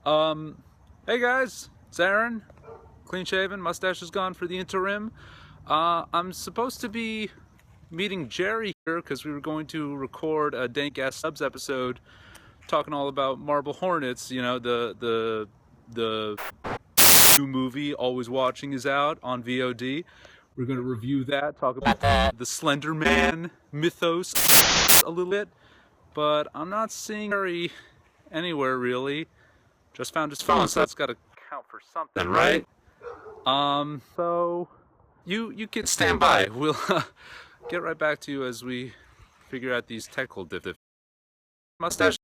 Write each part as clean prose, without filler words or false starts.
Hey guys, it's Aaron. Clean shaven, mustache is gone for the interim. I'm supposed to be meeting Jerry here because we were going to record a Dank Stubs episode talking all about Marble Hornets. You know, the new movie Always Watching is out on VOD. We're going to review that, talk about the Slender Man mythos a little bit, but I'm not seeing Jerry anywhere really. Just found his phone, so that's got to count for something, right? So you can stand by. We'll get right back to you as we figure out these technical difficulties. Mustache.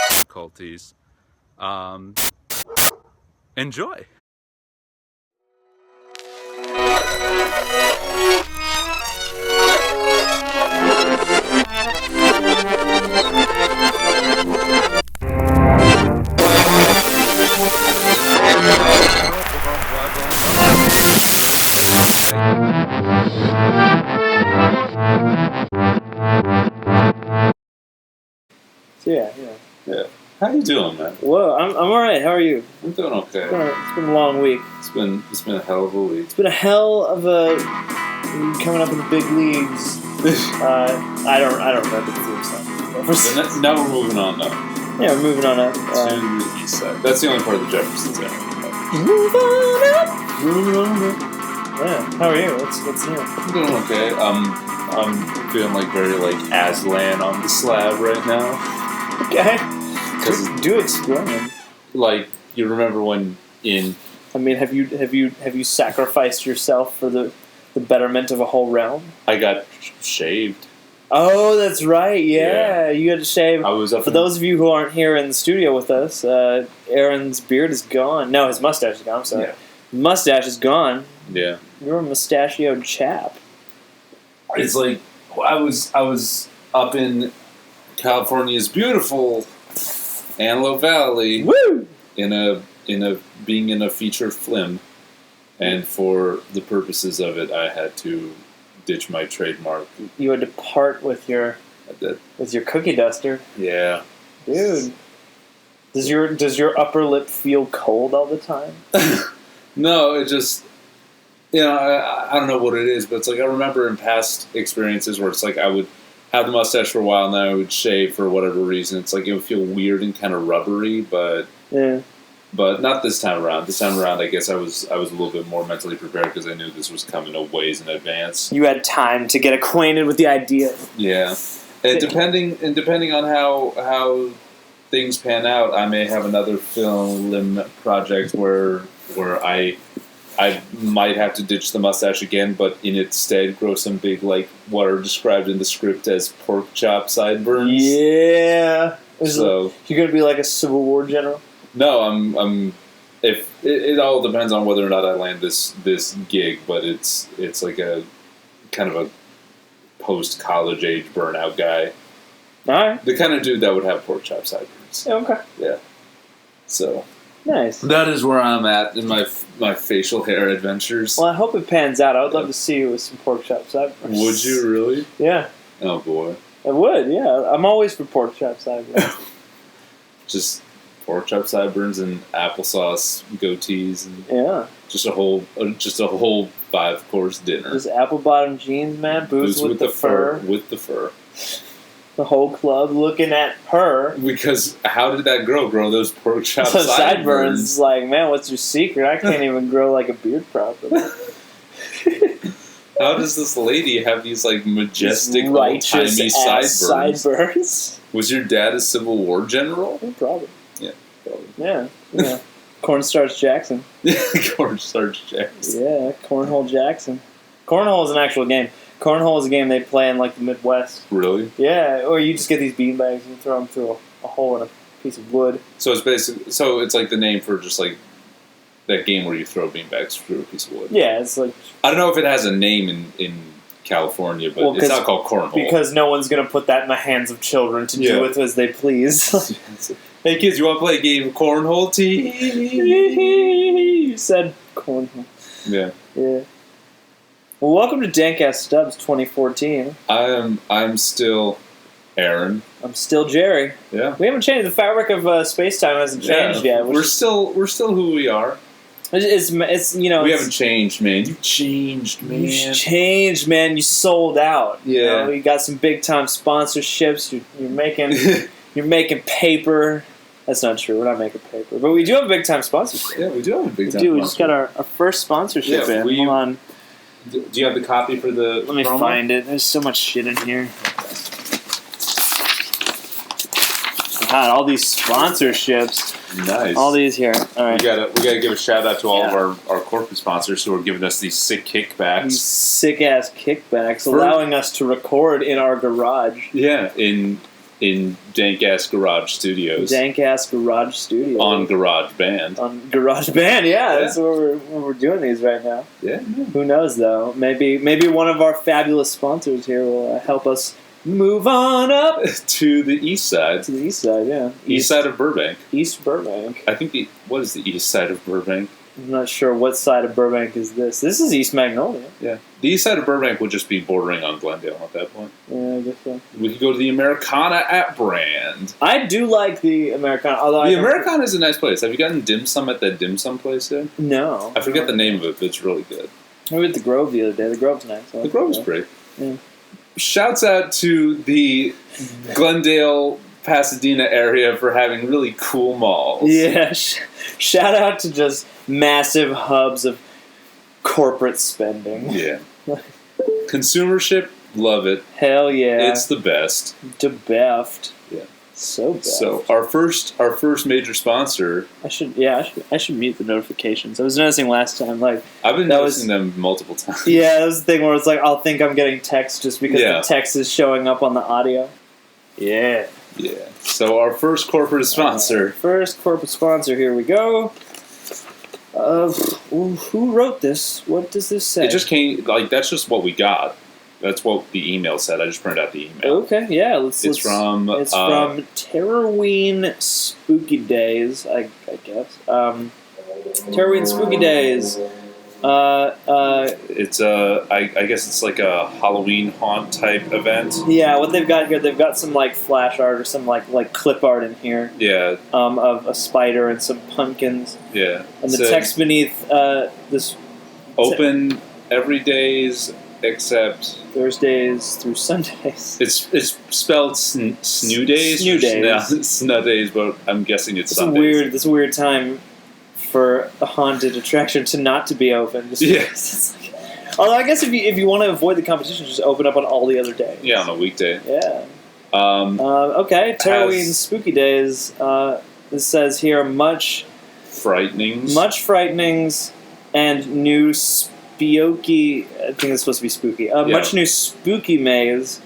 Difficulties. Enjoy. Yeah. How you doing, man? Whoa, I'm all right. How are you? I'm doing okay. It's been a long week. It's been a hell of a week. It's been a hell of a coming up in the big leagues. I don't remember the theme song. Now we're moving on now. Yeah, we're moving on up to the east side. That's the only part of the Jeffersons area. Move on up. Moving on up. Yeah. How are you? What's new? I'm doing okay. I'm feeling like very like Aslan on the slab right now. Okay. Do explain. Like, you remember when in... I mean, have you sacrificed yourself for the betterment of a whole realm? I got shaved. Oh, that's right. Yeah. You had to shave. I was up for those of you who aren't here in the studio with us, Aaron's beard is gone. No, his mustache is gone. I'm sorry. Yeah. Mustache is gone. Yeah. You're a mustachioed chap. It's like, I was up in California's beautiful Antelope Valley. Woo! Being in a feature film, and for the purposes of it, I had to ditch my trademark. You had to part with your cookie duster. Yeah, dude. Does your upper lip feel cold all the time? No, it just, I don't know what it is, but it's like I remember in past experiences where it's like I would have the mustache for a while, and then I would shave for whatever reason. It's like it would feel weird and kind of rubbery, but not this time around. This time around, I guess I was a little bit more mentally prepared because I knew this was coming a ways in advance. You had time to get acquainted with the idea. Yeah, and depending on how things pan out, I may have another film project where I might have to ditch the mustache again, but in its stead grow some big, like, what are described in the script as pork chop sideburns. Yeah. So you're gonna be like a Civil War general? No, I'm. If it all depends on whether or not I land this gig, but it's like a kind of a post college age burnout guy. All right. The kind of dude that would have pork chop sideburns. Yeah, okay. Yeah. So. Nice. That is where I'm at in my facial hair adventures. Well, I hope it pans out. I would love to see you with some pork chop sideburns. Would you really? Yeah. Oh boy. I would. Yeah, I'm always for pork chop sideburns. Just pork chop sideburns and applesauce goatees and just a whole 5-course dinner. Just apple bottom jeans, man. Boots with the fur. With the fur. The whole club looking at her. Because how did that girl grow those pork chop sideburns? Like, man, what's your secret? I can't even grow like a beard properly. How does this lady have these like majestic, old-timey sideburns? Was your dad a Civil War general? Yeah, probably. Yeah, probably. Yeah. Cornstarch Jackson. Cornstarch Jackson. Yeah, Cornhole Jackson. Cornhole is an actual game. Cornhole is a game they play in like the Midwest. Really? Yeah, or you just get these beanbags and throw them through a hole in a piece of wood. So it's like the name for just like that game where you throw beanbags through a piece of wood. Yeah, it's like I don't know if it has a name in California, but it's not called cornhole because no one's gonna put that in the hands of children to do with as they please. Hey kids, you want to play a game of cornhole? You said cornhole. Yeah. Yeah. Well, welcome to Dank Stubs 2014. I'm still Aaron. I'm still Jerry. Yeah. We haven't changed. The fabric of space-time hasn't changed yet. We're still who we are. It's you know. We haven't changed, man. You changed, man. You changed, man. You sold out. Yeah. You got some big-time sponsorships. You're making you're making paper. That's not true. We're not making paper, but we do have a big-time sponsorship. Yeah, we do have a big-time sponsorship. We just got our first sponsorship in. Hold on. Do you have the copy for the Let me promo? find it. There's so much shit in here. God, all these sponsorships. Nice. All these here. All right. We gotta give a shout out to all of our corporate sponsors who are giving us these sick kickbacks. These sick ass kickbacks, allowing us to record in our garage. Yeah, in Dank Ass Garage Studios. Dank Ass Garage Studios. On Garage Band. On Garage Band, yeah. That's where we're doing these right now. Yeah. Who knows though? Maybe one of our fabulous sponsors here will help us move on up to the east side. To the east side, yeah. East side of Burbank. East Burbank. I think what is the east side of Burbank? I'm not sure what side of Burbank is this. This is East Magnolia. Yeah. The east side of Burbank would just be bordering on Glendale at that point. Yeah, I guess so. We could go to the Americana at Brand. I do like the Americana. Although the Americana is a nice place. Have you gotten dim sum at that dim sum place yet? No. I forget the name of it, but it's really good. We were at the Grove the other day. The Grove's nice. The Grove's great. Yeah. Shouts out to the Glendale, Pasadena area for having really cool malls. Yeah. Shout out to just massive hubs of corporate spending. Yeah. Consumership, love it. Hell yeah. It's the best. The best. Yeah. So best. So our first major sponsor. I should mute the notifications. I was noticing last time, like I've been noticing them multiple times. Yeah, that was the thing where it's like I'll think I'm getting text just because the text is showing up on the audio. Yeah. Yeah. So our first corporate sponsor. First corporate sponsor. Here we go. Who wrote this? What does this say? It just came that's just what we got. That's what the email said. I just printed out the email. Okay, yeah. It's from Terrorween Spooky Days, I guess. Terrorween Spooky Days. It's I guess it's like a Halloween haunt type event. Yeah, what they've got here, they've got some like flash art or some like clip art in here. Yeah. Of a spider and some pumpkins. Yeah. And the text beneath this. Open every days except Thursdays through Sundays. It's spelled snoo days. Snoo days. No, snoo days, but I'm guessing it's Sundays. It's a weird time for a haunted attraction to not to be open. Yes. Although I guess if you want to avoid the competition, just open up on all the other days. Yeah, on a weekday. Yeah. Okay. Terrorween Spooky Days. This says here much frightenings, and new spooky. I think it's supposed to be spooky. Much new spooky maze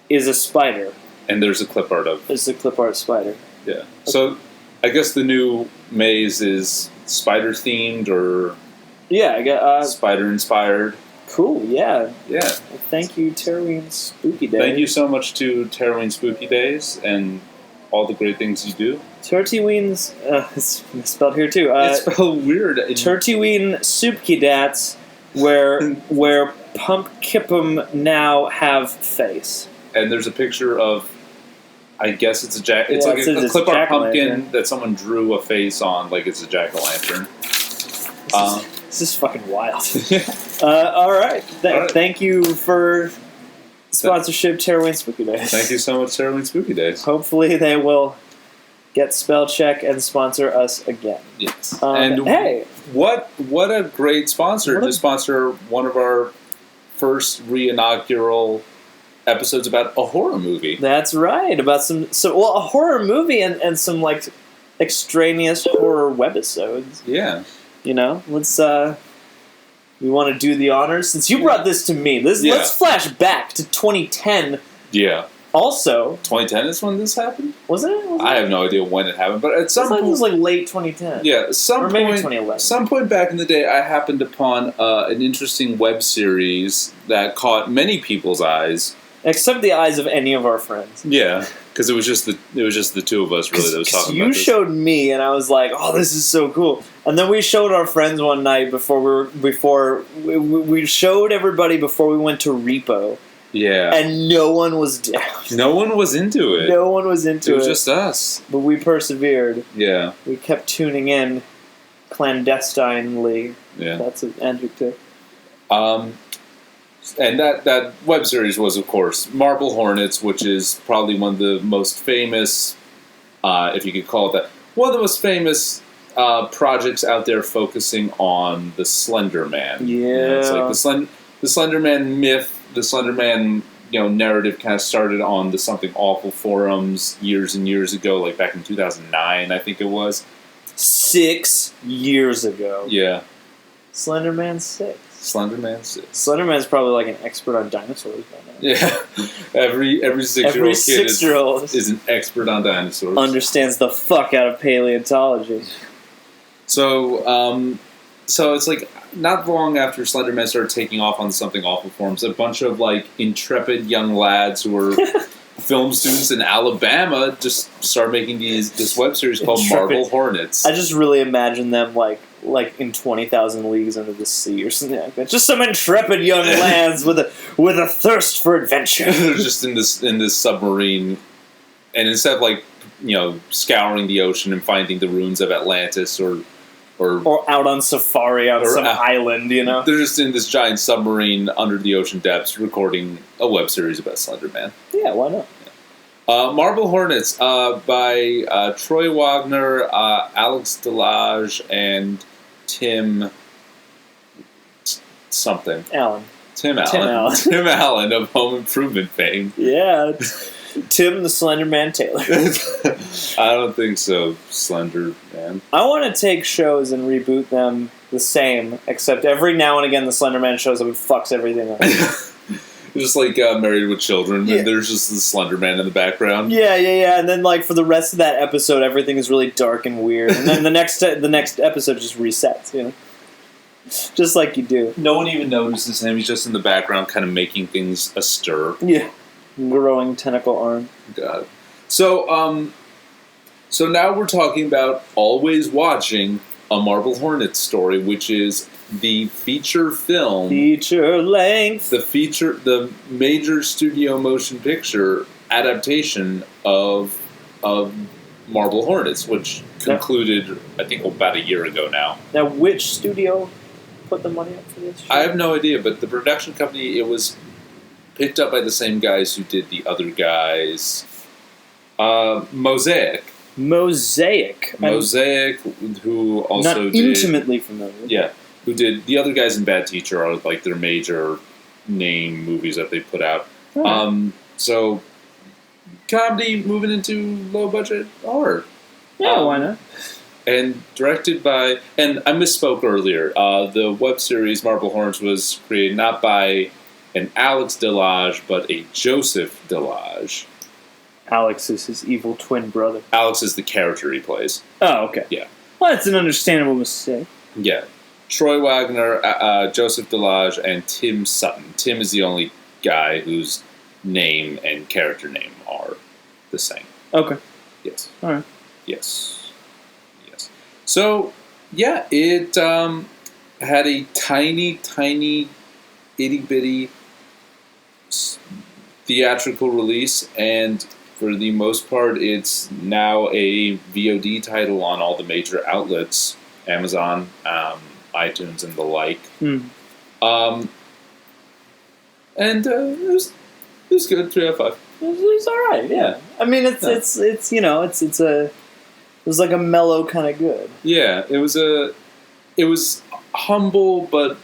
is a spider. And there's a clip art of. There's a clip art spider. Yeah. Okay. So I guess the new maze is spider themed or spider inspired. Cool. Yeah. Yeah. Well, thank you, Terrorween Spooky Days. Thank you so much to Terrorween Spooky Days and all the great things you do. Terrorween's it's spelled here too. It's spelled weird. Terrorween Soupky Dats, where Pumpkipum now have face. And there's a picture of, I guess it's a jack. It's like a clip art pumpkin that someone drew a face on, like it's a jack-o'-lantern. This is fucking wild. All right. Thank you for sponsorship, Terrorween Spooky Days. Thank you so much, Terrorween Spooky Days. Hopefully they will get spell check and sponsor us again. Yes. And hey, what a great sponsor to sponsor one of our first re-inaugural episodes about a horror movie. That's right. About a horror movie and some like extraneous horror webisodes. Yeah. You know, let's we want to do the honors since you brought this to me. Let's flash back to 2010. Yeah. Also, 2010 is when this happened? Was it? I have no idea when it happened, but at some point... it was like late 2010. Yeah, maybe 2011. Some point back in the day, I happened upon an interesting web series that caught many people's eyes. Except the eyes of any of our friends. Yeah. because it was just the two of us really that was talking about you this. showed me, and I was like, "Oh, this is so cool!" And then we showed our friends one night before we showed everybody before we went to Repo. Yeah, and no one was down. No one was into it. No one was into it. It was just us. But we persevered. Yeah, we kept tuning in clandestinely. Yeah, that's an adjective. And that web series was, of course, Marble Hornets, which is probably one of the most famous, if you could call it that, one of the most famous projects out there focusing on the Slender Man. Yeah. You know, it's like the Slender Man myth, the Slender Man narrative kind of started on the Something Awful forums years and years ago, like back in 2009, I think it was. 6 years ago. Yeah. Slender Man 6. Slender Man 6. Slender Man's probably like an expert on dinosaurs by now. Yeah. Every 6-year-old kid is an expert on dinosaurs. Understands the fuck out of paleontology. So it's like not long after Slender Man started taking off on Something Awful forums, a bunch of like intrepid young lads who were film students in Alabama just started making this web series called Marble Hornets. I just really imagine them like in 20,000 Leagues Under the Sea or something like that. Just some intrepid young lads with a thirst for adventure. They're just in this submarine, and instead of like scouring the ocean and finding the ruins of Atlantis or out on safari on some island, they're just in this giant submarine under the ocean depths recording a web series about Slender Man. Yeah, why not? Marble Hornets by Troy Wagner, Alex Delage, and Tim something. Allen. Tim Allen. Tim Allen of Home Improvement fame. Yeah. Tim the Slender Man Taylor. I don't think so, Slender Man. I want to take shows and reboot them the same, except every now and again the Slender Man shows up and fucks everything up. Just like Married with Children, and there's just the Slender Man in the background. Yeah. And then like for the rest of that episode, everything is really dark and weird, and then the next episode just resets, just like you do. No one even notices him; he's just in the background, kind of making things astir. Yeah, growing tentacle arm. Got it. So, so now we're talking about always watching a Marble Hornets story, which is the feature film, feature length, the major studio motion picture adaptation of Marble Hornets, which concluded, I think, about a year ago now. Now, which studio put the money up for this show? I have no idea, but the production company, it was picked up by the same guys who did the other guys. Mosaic, who also not intimately familiar. Yeah. Who did the other guys in Bad Teacher are like their major name movies that they put out. Oh. So comedy moving into low budget horror. Yeah, why not? And directed by, and I misspoke earlier. The web series Marble Hornets was created not by an Alex Delage, but a Joseph Delage. Alex is his evil twin brother. Alex is the character he plays. Oh, okay. Yeah. Well, that's an understandable mistake. Yeah. Troy Wagner, Joseph Delage, and Tim Sutton. Tim is the only guy whose name and character name are the same. Okay. Yes. All right. Yes. So, yeah, it had a tiny, itty-bitty theatrical release, and for the most part, it's now a VOD title on all the major outlets, Amazon, iTunes, and the like. And it was good, 3 out of 5. It was all right. Yeah. I mean, it's it was like a mellow kind of good. Yeah, it was humble, but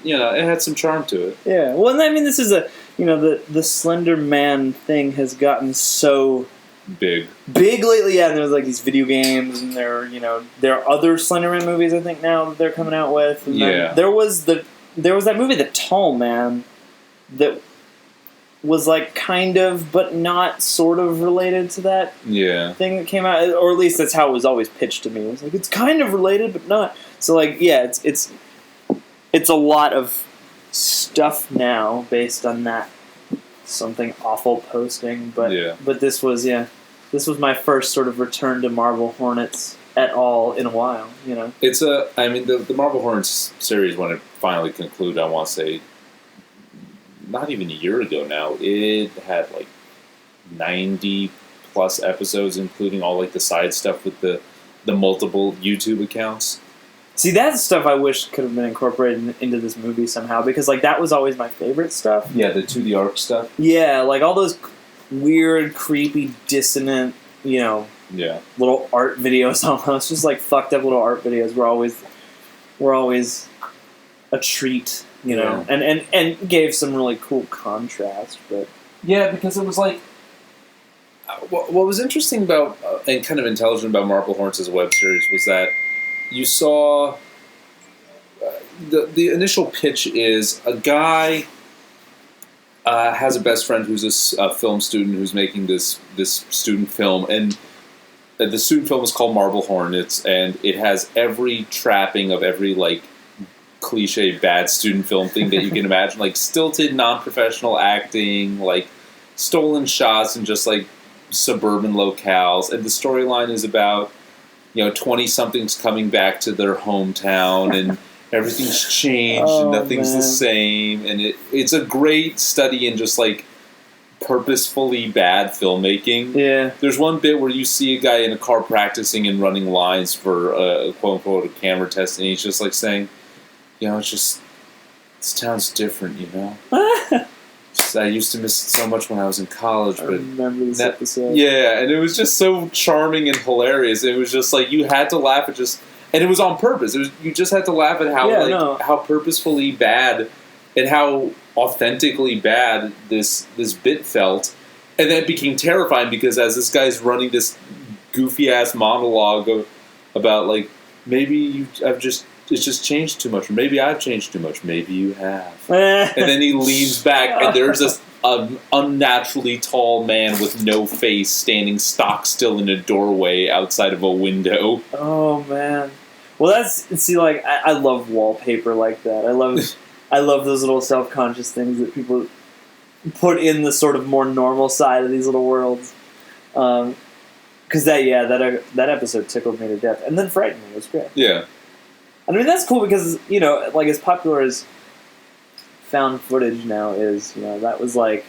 it had some charm to it. Yeah. Well, I mean, this is the Slender Man thing has gotten so big lately. Yeah, and there's like these video games, and there are other Slender Man movies I think now that they're coming out with. And then there was that movie, The Tall Man, that was like kind of but not sort of related to that thing that came out, or at least that's how it was always pitched to me. It was like, it's kind of related but not. So like, yeah, it's a lot of stuff now based on that something awful posting, but Yeah. but this was my first sort of return to Marble Hornets at all in a while. You know, It's I mean, the Marble Hornets series, when it finally concluded, I want to say, not even a year ago now, it had like 90 plus episodes, including all like the side stuff with the multiple YouTube accounts. see, that's stuff I wish could have been incorporated into this movie somehow, because like that was always my favorite stuff. Yeah, the To the Arc stuff. Yeah, like all those weird, creepy, dissonant, you know, Yeah. little art videos almost, just like fucked up little art videos were always a treat, you know, and gave some really cool contrast. But Yeah, because it was like, what was interesting about and kind of intelligent about Marble Hornets as a web series was that you saw the initial pitch is a guy has a best friend who's a film student who's making this student film, and the student film is called Marble Hornets, and it has every trapping of every like cliche bad student film thing that you can imagine, like stilted, non-professional acting, like stolen shots, and just like suburban locales. And the storyline is about 20-somethings coming back to their hometown, and everything's changed and nothing's the same. And it's a great study in just like purposefully bad filmmaking. yeah, There's one bit where you see a guy in a car practicing and running lines for a quote-unquote a camera test, and he's just like saying, it's just, this town's different, I used to miss it so much when I was in college. I but remember this episode. Yeah, and it was just so charming and hilarious. It was just like you had to laugh at and it was on purpose. You just had to laugh at how purposefully bad and how authentically bad this bit felt, and then it became terrifying because as this guy's running this goofy ass monologue about like maybe it's just changed too much, or maybe I've changed too much, maybe you have. And then he leans back, and there's this unnaturally tall man with no face standing stock still in a doorway outside of a window. Oh man, well I love wallpaper like that. I love those little self-conscious things that people put in the sort of more normal side of these little worlds. Because that episode tickled me to death, and then frightened me. It was great. Yeah. I mean, that's cool because, like as popular as found footage now is, that was like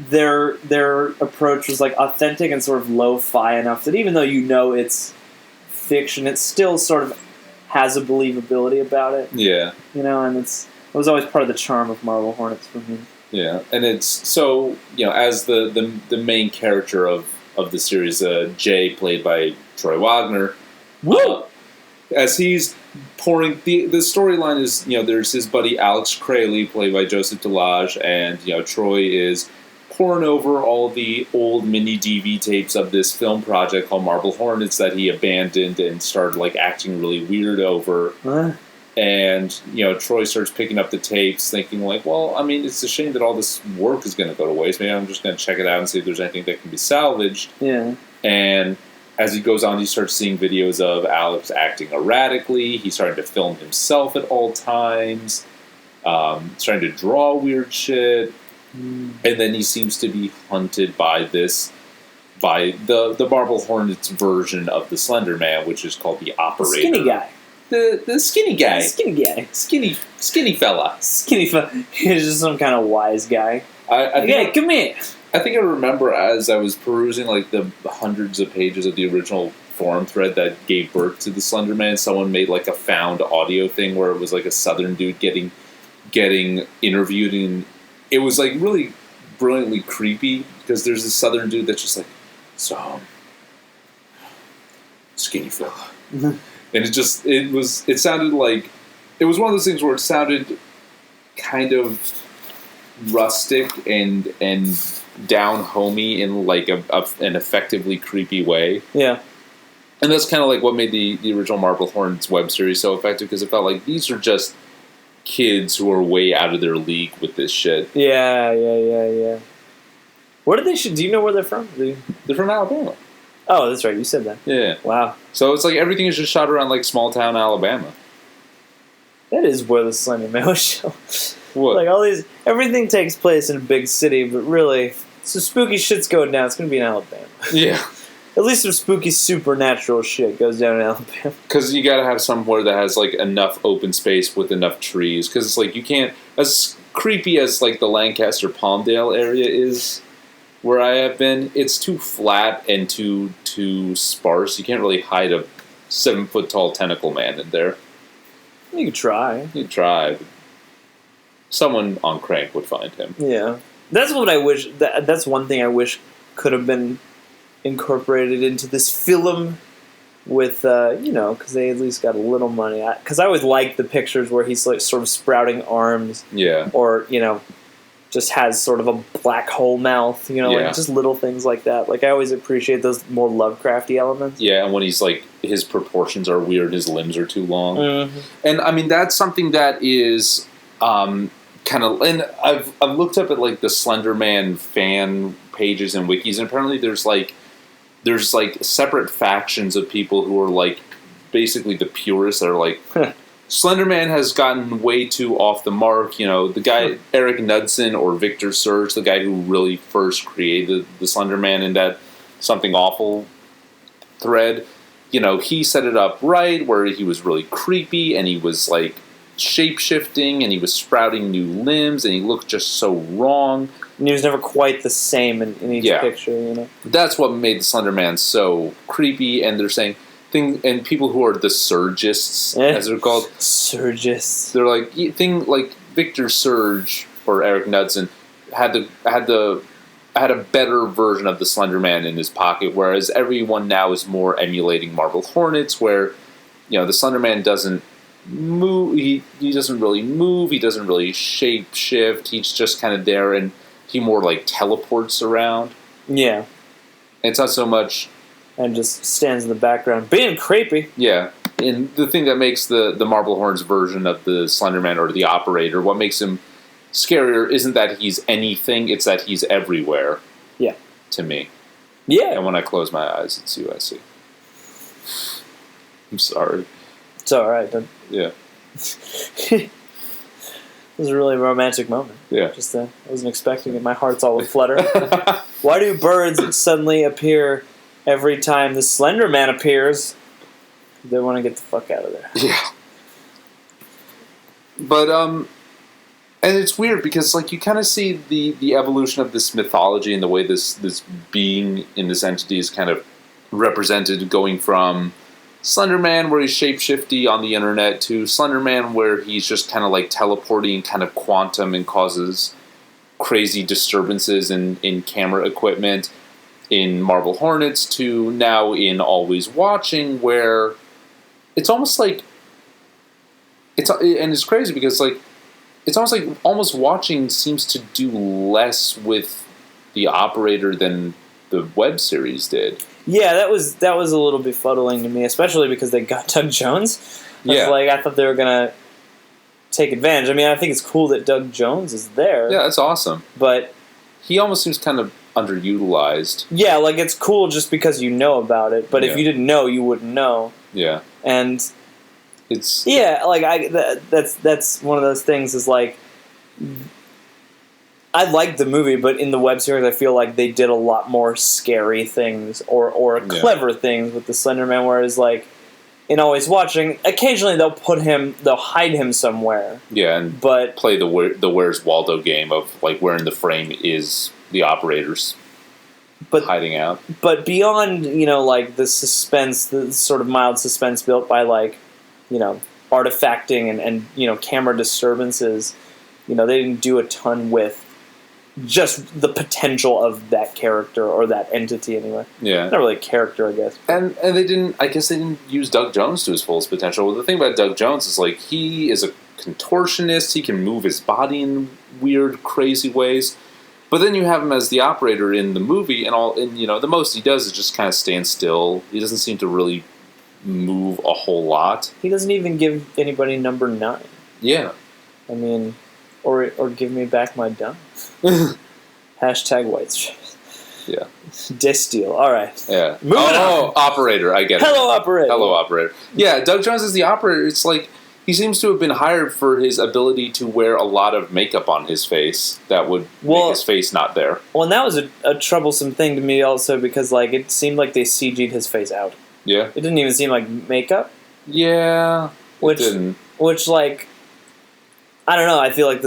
their approach was like authentic and sort of lo-fi enough that even though it's fiction, it still sort of has a believability about it. Yeah. And it was always part of the charm of Marble Hornets for me. Yeah, and it's so, as the main character of the series, Jay, played by Troy Wagner. Woo! As he's pouring the storyline is there's his buddy Alex Crayley, played by Joseph Delage, and Troy is pouring over all the old mini DV tapes of this film project called Marble Hornets that he abandoned and started like acting really weird over. And Troy starts picking up the tapes, thinking like, well, I mean, it's a shame that all this work is going to go to waste. Maybe I'm just going to check it out and see if there's anything that can be salvaged. Yeah. And as he goes on, he starts seeing videos of Alex acting erratically. He's starting to film himself at all times. Starting to draw weird shit. And then he seems to be hunted by the Marble Hornets version of the Slender Man, which is called the Operator. Skinny guy. The skinny guy. Skinny guy. Skinny fella. Skinny fella. He's just some kind of wise guy. Hey, come here. I think I remember as I was perusing like the hundreds of pages of the original forum thread that gave birth to the Slender Man, someone made like a found audio thing where it was like a southern dude getting interviewed, and it was like really brilliantly creepy because there's this southern dude that's just like, so skinny fella. And it sounded like, it was one of those things where it sounded kind of rustic and down homey in like an effectively creepy way. Yeah. And that's kind of like what made the original Marble Hornets web series so effective, because it felt like these are just kids who are way out of their league with this shit. Yeah. Where did they shoot? Do you know where they're from? They're from Alabama. Oh, that's right. You said that. Yeah. Wow. So it's like everything is just shot around like small town Alabama. That is where the Slender Man was shown. What? Like everything takes place in a big city, but really, some spooky shit's going down. It's gonna be in Alabama. Yeah. At least some spooky supernatural shit goes down in Alabama. Because you gotta have somewhere that has like enough open space with enough trees. Because it's like you can't, as creepy as like the Lancaster Palmdale area is, where I have been, it's too flat and too sparse. You can't really hide a 7-foot tall tentacle man in there. You could try. You could try. Someone on Crank would find him. Yeah, that's what I wish. That's one thing I wish could have been incorporated into this film. With because they at least got a little money. Because I always like the pictures where he's like sort of sprouting arms. Yeah. Or just has sort of a black hole mouth, like just little things like that. Like I always appreciate those more Lovecrafty elements. Yeah, and when he's like, his proportions are weird, his limbs are too long. And I mean, that's something that is kind of, and I've looked up at like the Slender Man fan pages and wikis, and apparently there's like separate factions of people who are like basically the purists that are like, Slender Man has gotten way too off the mark. The guy, Eric Knudsen or Victor Surge, the guy who really first created the Slender Man in that Something Awful thread, he set it up right where he was really creepy and he was like shape-shifting and he was sprouting new limbs and he looked just so wrong. And he was never quite the same in each picture, That's what made the Slender Man so creepy, and they're saying... and people who are the Surgists, as they're called, Surgists. They're like Victor Surge or Eric Knudsen had a better version of the Slender Man in his pocket, whereas everyone now is more emulating Marble Hornets, where the Slender Man doesn't move. He doesn't really move. He doesn't really shape shift. He's just kind of there, and he more like teleports around. Yeah, and it's not so much. And just stands in the background, being creepy. Yeah, and the thing that makes the Marble Horns version of the Slender Man or the Operator, what makes him scarier isn't that he's anything, it's that he's everywhere. Yeah. To me. Yeah. And when I close my eyes, it's who I see. I'm sorry. It's alright. Yeah. It was a really romantic moment. Yeah. Just I wasn't expecting it. My heart's all aflutter. Why do birds suddenly appear... every time the Slender Man appears? They want to get the fuck out of there. Yeah. But, and it's weird because, like, you kind of see the evolution of this mythology and the way this being in this entity is kind of represented, going from Slender Man, where he's shapeshifty on the internet, to Slender Man, where he's just kind of, like, teleporting kind of quantum and causes crazy disturbances in camera equipment, in Marble Hornets, to now in Always Watching, where it's almost like and it's crazy because like it's almost like Almost Watching seems to do less with the Operator than the web series did. Yeah, that was a little befuddling to me, especially because they got Doug Jones. I thought they were gonna take advantage. I mean, I think it's cool that Doug Jones is there. Yeah, that's awesome. But he almost seems kind of underutilized. Yeah, like it's cool just because you know about it, but if you didn't know, you wouldn't know. Yeah. And it's like that's one of those things is like I liked the movie, but in the web series I feel like they did a lot more scary things or clever things with the Slender Man, whereas like in Always Watching, occasionally they'll hide him somewhere. Yeah, and but play the Where's Waldo game of like where in the frame is the Operator's hiding out. But beyond, like the suspense, the sort of mild suspense built by like, artifacting and camera disturbances, they didn't do a ton with just the potential of that character or that entity anyway. Yeah. Not really a character, I guess. And they didn't use Doug Jones to his fullest potential. Well, the thing about Doug Jones is like he is a contortionist, he can move his body in weird, crazy ways. But then you have him as the Operator in the movie, and the most he does is just kind of stand still. He doesn't seem to really move a whole lot. He doesn't even give anybody number 9. Yeah. I mean, or give me back my dime. Hashtag white stripes. Yeah. Distill. All right. Yeah. Moving on. Operator. I get it. Hello, Operator. Hello, Operator. Yeah, Doug Jones is the Operator. It's like he seems to have been hired for his ability to wear a lot of makeup on his face that would make his face not there. Well, and that was a troublesome thing to me also because like it seemed like they CG'd his face out. Yeah. It didn't even seem like makeup. Yeah. Which like I don't know. I feel like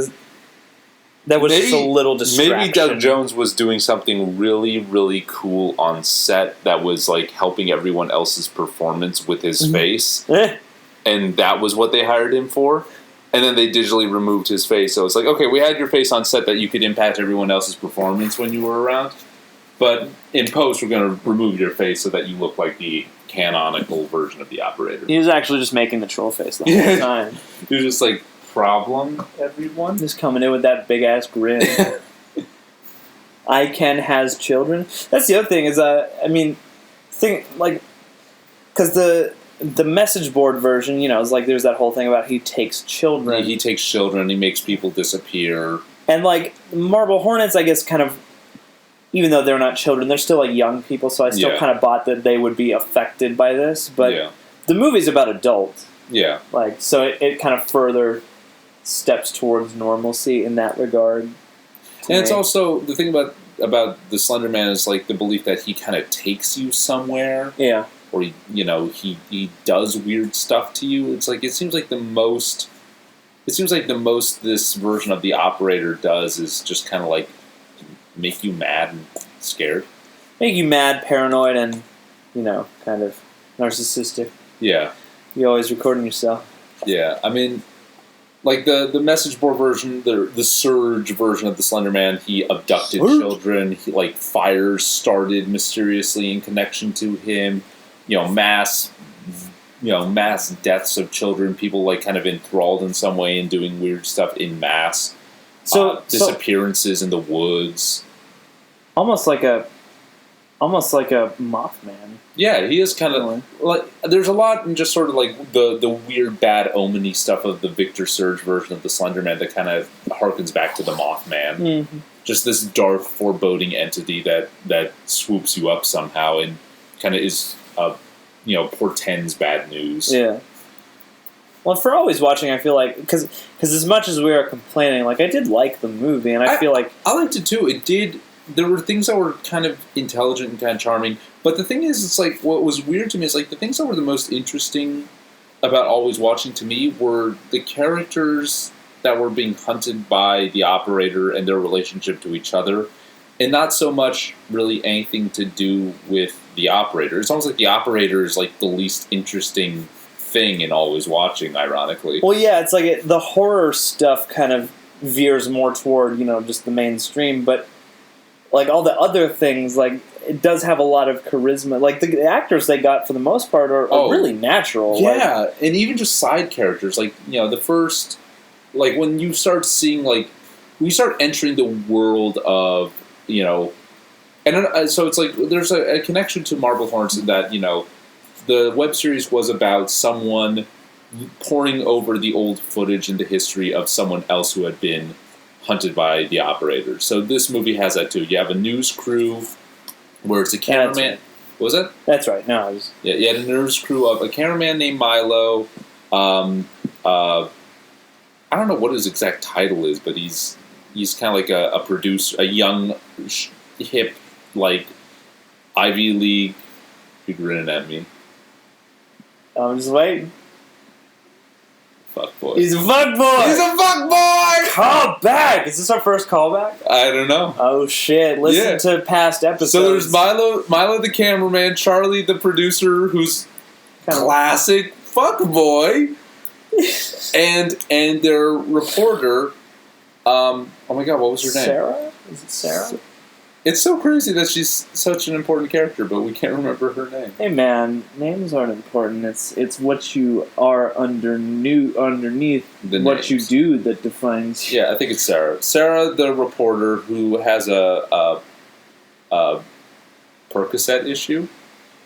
that was just a little distraction. Maybe Doug Jones was doing something really, really cool on set that was like helping everyone else's performance with his face, and that was what they hired him for. And then they digitally removed his face. So it's like, okay, we had your face on set that you could impact everyone else's performance when you were around, but in post we're going to remove your face so that you look like the canonical version of the operator. He was actually just making the troll face the whole time. He was just like, problem, everyone? Just coming in with that big ass grin. Ken has children. That's the other thing is, because the message board version, is like there's that whole thing about he takes children. Yeah, he takes children. He makes people disappear. And like Marble Hornets, I guess, kind of, even though they're not children, they're still like young people. So I still kind of bought that they would be affected by this. But the movie's about adults. Yeah. Like so, it kind of further steps towards normalcy in that regard. And it's also the thing about the Slender Man is like the belief that he kind of takes you somewhere. Yeah. Or he does weird stuff to you. It's like it seems like the most this version of the operator does is just kind of like make you mad and scared. Make you mad, paranoid, and kind of narcissistic. Yeah. You're always recording yourself. Yeah, I mean, like the message board version, the Surge version of the Slender Man, he abducted children. He like fires started mysteriously in connection to him. Mass deaths of children. People like kind of enthralled in some way and doing weird stuff in mass. So disappearances in the woods. Almost like a Mothman. Yeah, he is kind of like there's a lot in just sort of like the weird bad omen-y stuff of the Victor Surge version of the Slender Man that kind of harkens back to the Mothman. Mm-hmm. Just this dark, foreboding entity that swoops you up somehow and kind of is portends bad news. Yeah. Well, for always watching, I feel like because as much as we are complaining, like I did like the movie, and I feel like I liked it too. It did. There were things that were kind of intelligent and kind of charming, but the thing is, it's like what was weird to me is like the things that were the most interesting about always watching to me were the characters that were being hunted by the operator and their relationship to each other, and not so much really anything to do with the operator. It's almost like the operator is like the least interesting thing in always watching, ironically. Well, yeah, it's like the horror stuff kind of veers more toward just the mainstream, but like all the other things, like it does have a lot of charisma. Like the actors they got for the most part are really natural. Yeah, and even just side characters, like the first, like when you start seeing when you start entering the world of and so it's like there's a connection to Marble Hornets in that the web series was about someone poring over the old footage and the history of someone else who had been hunted by the operator. So this movie has that too. You have a news crew where it's a cameraman. What was that? That's right. No, you had a news crew of a cameraman named Milo. I don't know what his exact title is, but he's kind of like a producer, a young, hip, like Ivy League. You're grinning at me. I'm just waiting. Fuck boy. He's a fuck boy. He's a fuck boy. Call back. Is this our first callback? I don't know. Oh shit! Listen to past episodes. So there's Milo the cameraman, Charlie the producer, who's classic fuck boy, and their reporter. Oh my god, what was her name? Sarah? Is it Sarah? It's so crazy that she's such an important character, but we can't remember her name. Hey man, names aren't important. It's what you are underneath what you do that defines you. Yeah, I think it's Sarah. Sarah, the reporter who has a Percocet issue.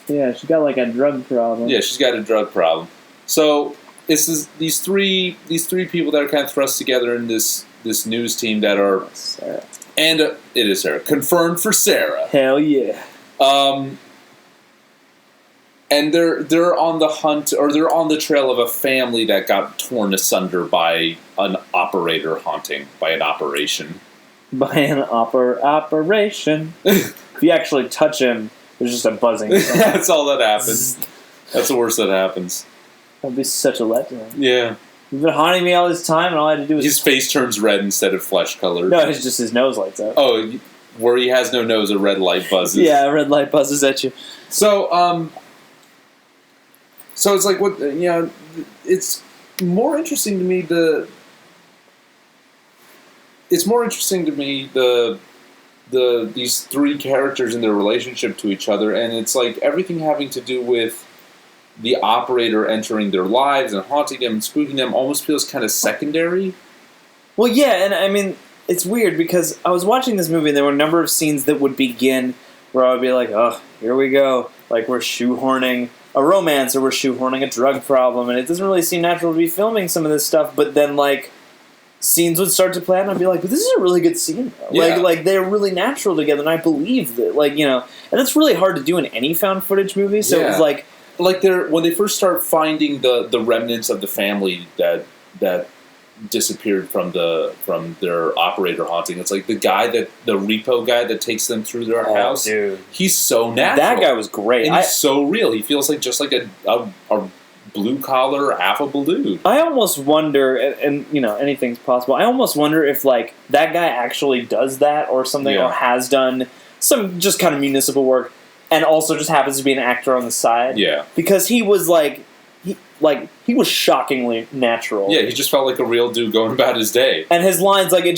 Yeah, she's got like a drug problem. Yeah, she's got a drug problem. So it's these three people that are kind of thrust together in this news team that are Sarah. And it is Sarah. Confirmed for Sarah. Hell yeah. And they're on the hunt, or they're on the trail of a family that got torn asunder by an operator haunting, by an operation. By an operation. If you actually touch him, there's just a buzzing. That's all that happens. That's the worst that happens. That'd be such a letdown. Yeah. You've been haunting me all this time, and all I had to do was... His face turns red instead of flesh colored. No, it's just his nose lights up. Oh, where he has no nose, a red light buzzes. Yeah, a red light buzzes at you. So, so it's like, what, you know, it's more interesting to me it's more interesting to me these three characters and their relationship to each other, and it's like everything having to do with the operator entering their lives and haunting them and spooking them almost feels kind of secondary. Well, yeah, and I mean, it's weird because I was watching this movie and there were a number of scenes that would begin where I would be like, oh, here we go. Like, we're shoehorning a romance or we're shoehorning a drug problem, and it doesn't really seem natural to be filming some of this stuff, but then, like, scenes would start to play out and I'd be like, but this is a really good scene, though. Yeah. Like, they're really natural together, and I believe that, like, you know, and that's really hard to do in any found footage movie, so Yeah. it was like... Like, when they first start finding the remnants of the family that disappeared from their operator haunting, it's like the repo guy that takes them through their house. Dude. He's so natural. That guy was great. And he's so real. He feels like just like a blue collar, affable dude. I almost wonder, and you know, anything's possible. I almost wonder if like that guy actually does that or something, or has done some just kind of municipal work, and also just happens to be an actor on the side. Yeah, because he was he was shockingly natural. Yeah, he just felt like a real dude going about his day. And his lines, like, it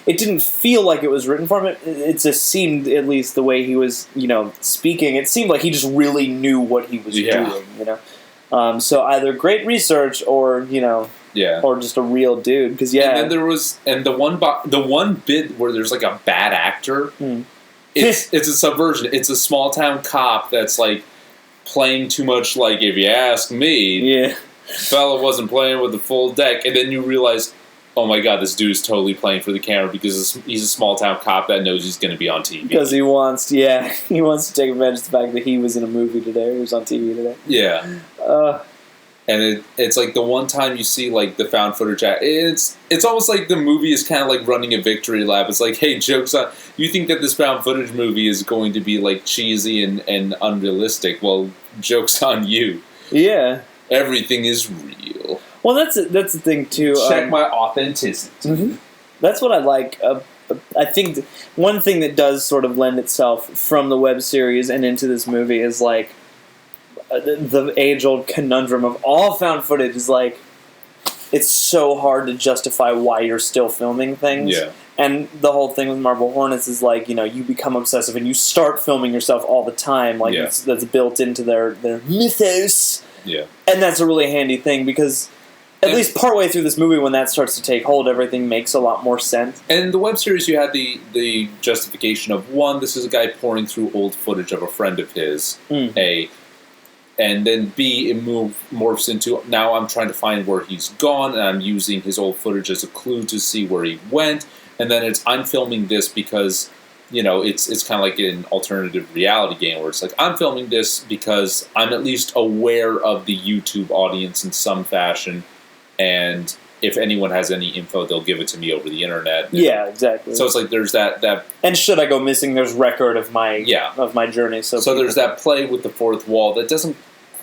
didn't feel like it was written for him. It just seemed, at least the way he was, you know, speaking, it seemed like he just really knew what he was doing, you know. So either great research or, you know, or just a real dude. Because and then there was the one bit where there's like a bad actor. It's a subversion. It's a small town cop that's like playing too much, like, if you ask me, fella wasn't playing with the full deck, and then you realize, oh my god, this dude is totally playing for the camera because he's a small town cop that knows he's going to be on TV. Because he wants to take advantage of the fact that he was in a movie today, he was on TV today. Yeah. And it's like the one time you see like the found footage, it's almost like the movie is kind of like running a victory lap. It's like, hey, joke's on you. Think that this found footage movie is going to be like cheesy and unrealistic? Well, joke's on you. Yeah, everything is real. Well, that's the thing too. Check my authenticity. Mm-hmm. That's what I like. I think one thing that does sort of lend itself from the web series and into this movie is like. The age-old conundrum of all found footage is like, it's so hard to justify why you're still filming things. Yeah. And the whole thing with Marble Hornets is like, you know, you become obsessive and you start filming yourself all the time. Like, that's built into their mythos. Yeah. And that's a really handy thing because at least partway through this movie, when that starts to take hold, everything makes a lot more sense. And in the web series, you had the justification of, one, this is a guy pouring through old footage of a friend of his, and then B, it morphs into, now I'm trying to find where he's gone, and I'm using his old footage as a clue to see where he went. And then I'm filming this because, you know, it's kind of like an alternative reality game where it's like, I'm filming this because I'm at least aware of the YouTube audience in some fashion, and if anyone has any info, they'll give it to me over the internet. Yeah, exactly. So it's like there's that. And should I go missing, there's record of my journey. So there's that play with the fourth wall that doesn't.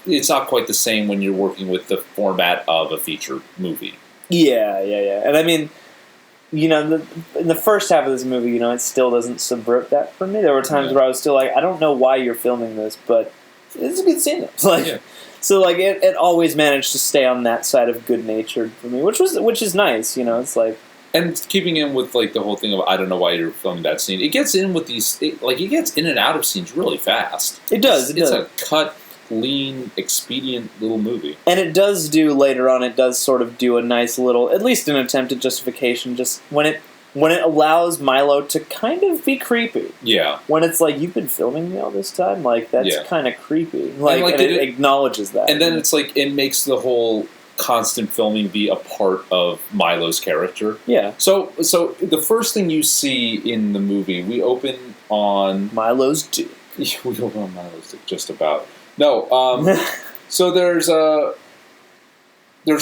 It's not quite the same when you're working with the format of a feature movie. Yeah. And I mean, you know, in the first half of this movie, you know, it still doesn't subvert that for me. There were times where I was still like, I don't know why you're filming this, but it's a good scene. Like, so like it always managed to stay on that side of good natured for me, which is nice. You know, it's like. And keeping in with like the whole thing of I don't know why you're filming that scene. It gets in with these, it gets in and out of scenes really fast. It does. It's a cut. Lean, expedient little movie. And it does do, later on, it does sort of do a nice little, at least an attempt at justification, just when it allows Milo to kind of be creepy. Yeah. When it's like, you've been filming me all this time? Like, that's kind of creepy. And it acknowledges that. And then it's like, it makes the whole constant filming be a part of Milo's character. Yeah. So the first thing you see in the movie, we open on... Milo's dick. We open on Milo's dick, just about. No. So there's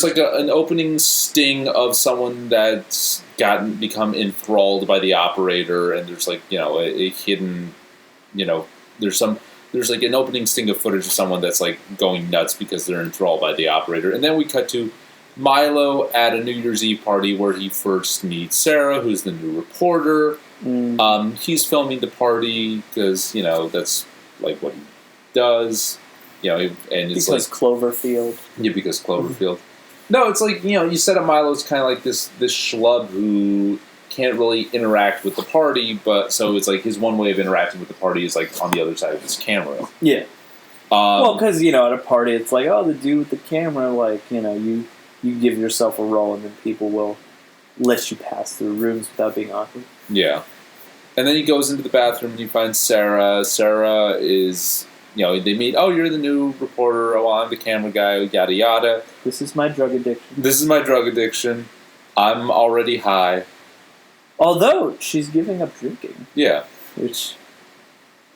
like an opening sting of someone that's become enthralled by the operator, and there's like, you know, a hidden, you know, there's like an opening sting of footage of someone that's like going nuts because they're enthralled by the operator, and then we cut to Milo at a New Year's Eve party where he first meets Sarah, who's the new reporter. He's filming the party because, you know, that's like what he does. You know, and it's because like Cloverfield. Yeah, because Cloverfield. No, it's like, you know, you set up Milo's kind of like this schlub who can't really interact with the party, but so it's like his one way of interacting with the party is like on the other side of his camera. Yeah. Well, because, you know, at a party, it's like, oh, the dude with the camera, like, you know, you give yourself a role and then people will let you pass through rooms without being awkward. Yeah. And then he goes into the bathroom and he finds Sarah. Sarah is, you know, they meet, oh, you're the new reporter, oh, I'm the camera guy, yada yada. This is my drug addiction. I'm already high. Although, she's giving up drinking. Yeah. Which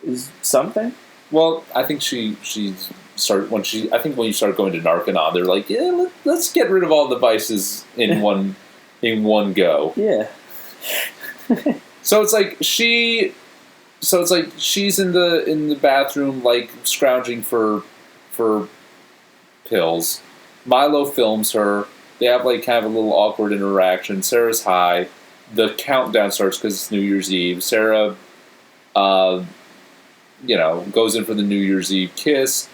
is something. Well, I think when you start going to Narconon, they're like, yeah, let's get rid of all the vices in one go. Yeah. So it's like she's in the bathroom, like scrounging for pills. Milo films her. They have like kind of a little awkward interaction. Sarah's high. The countdown starts because it's New Year's Eve. Sarah, you know, goes in for the New Year's Eve kiss.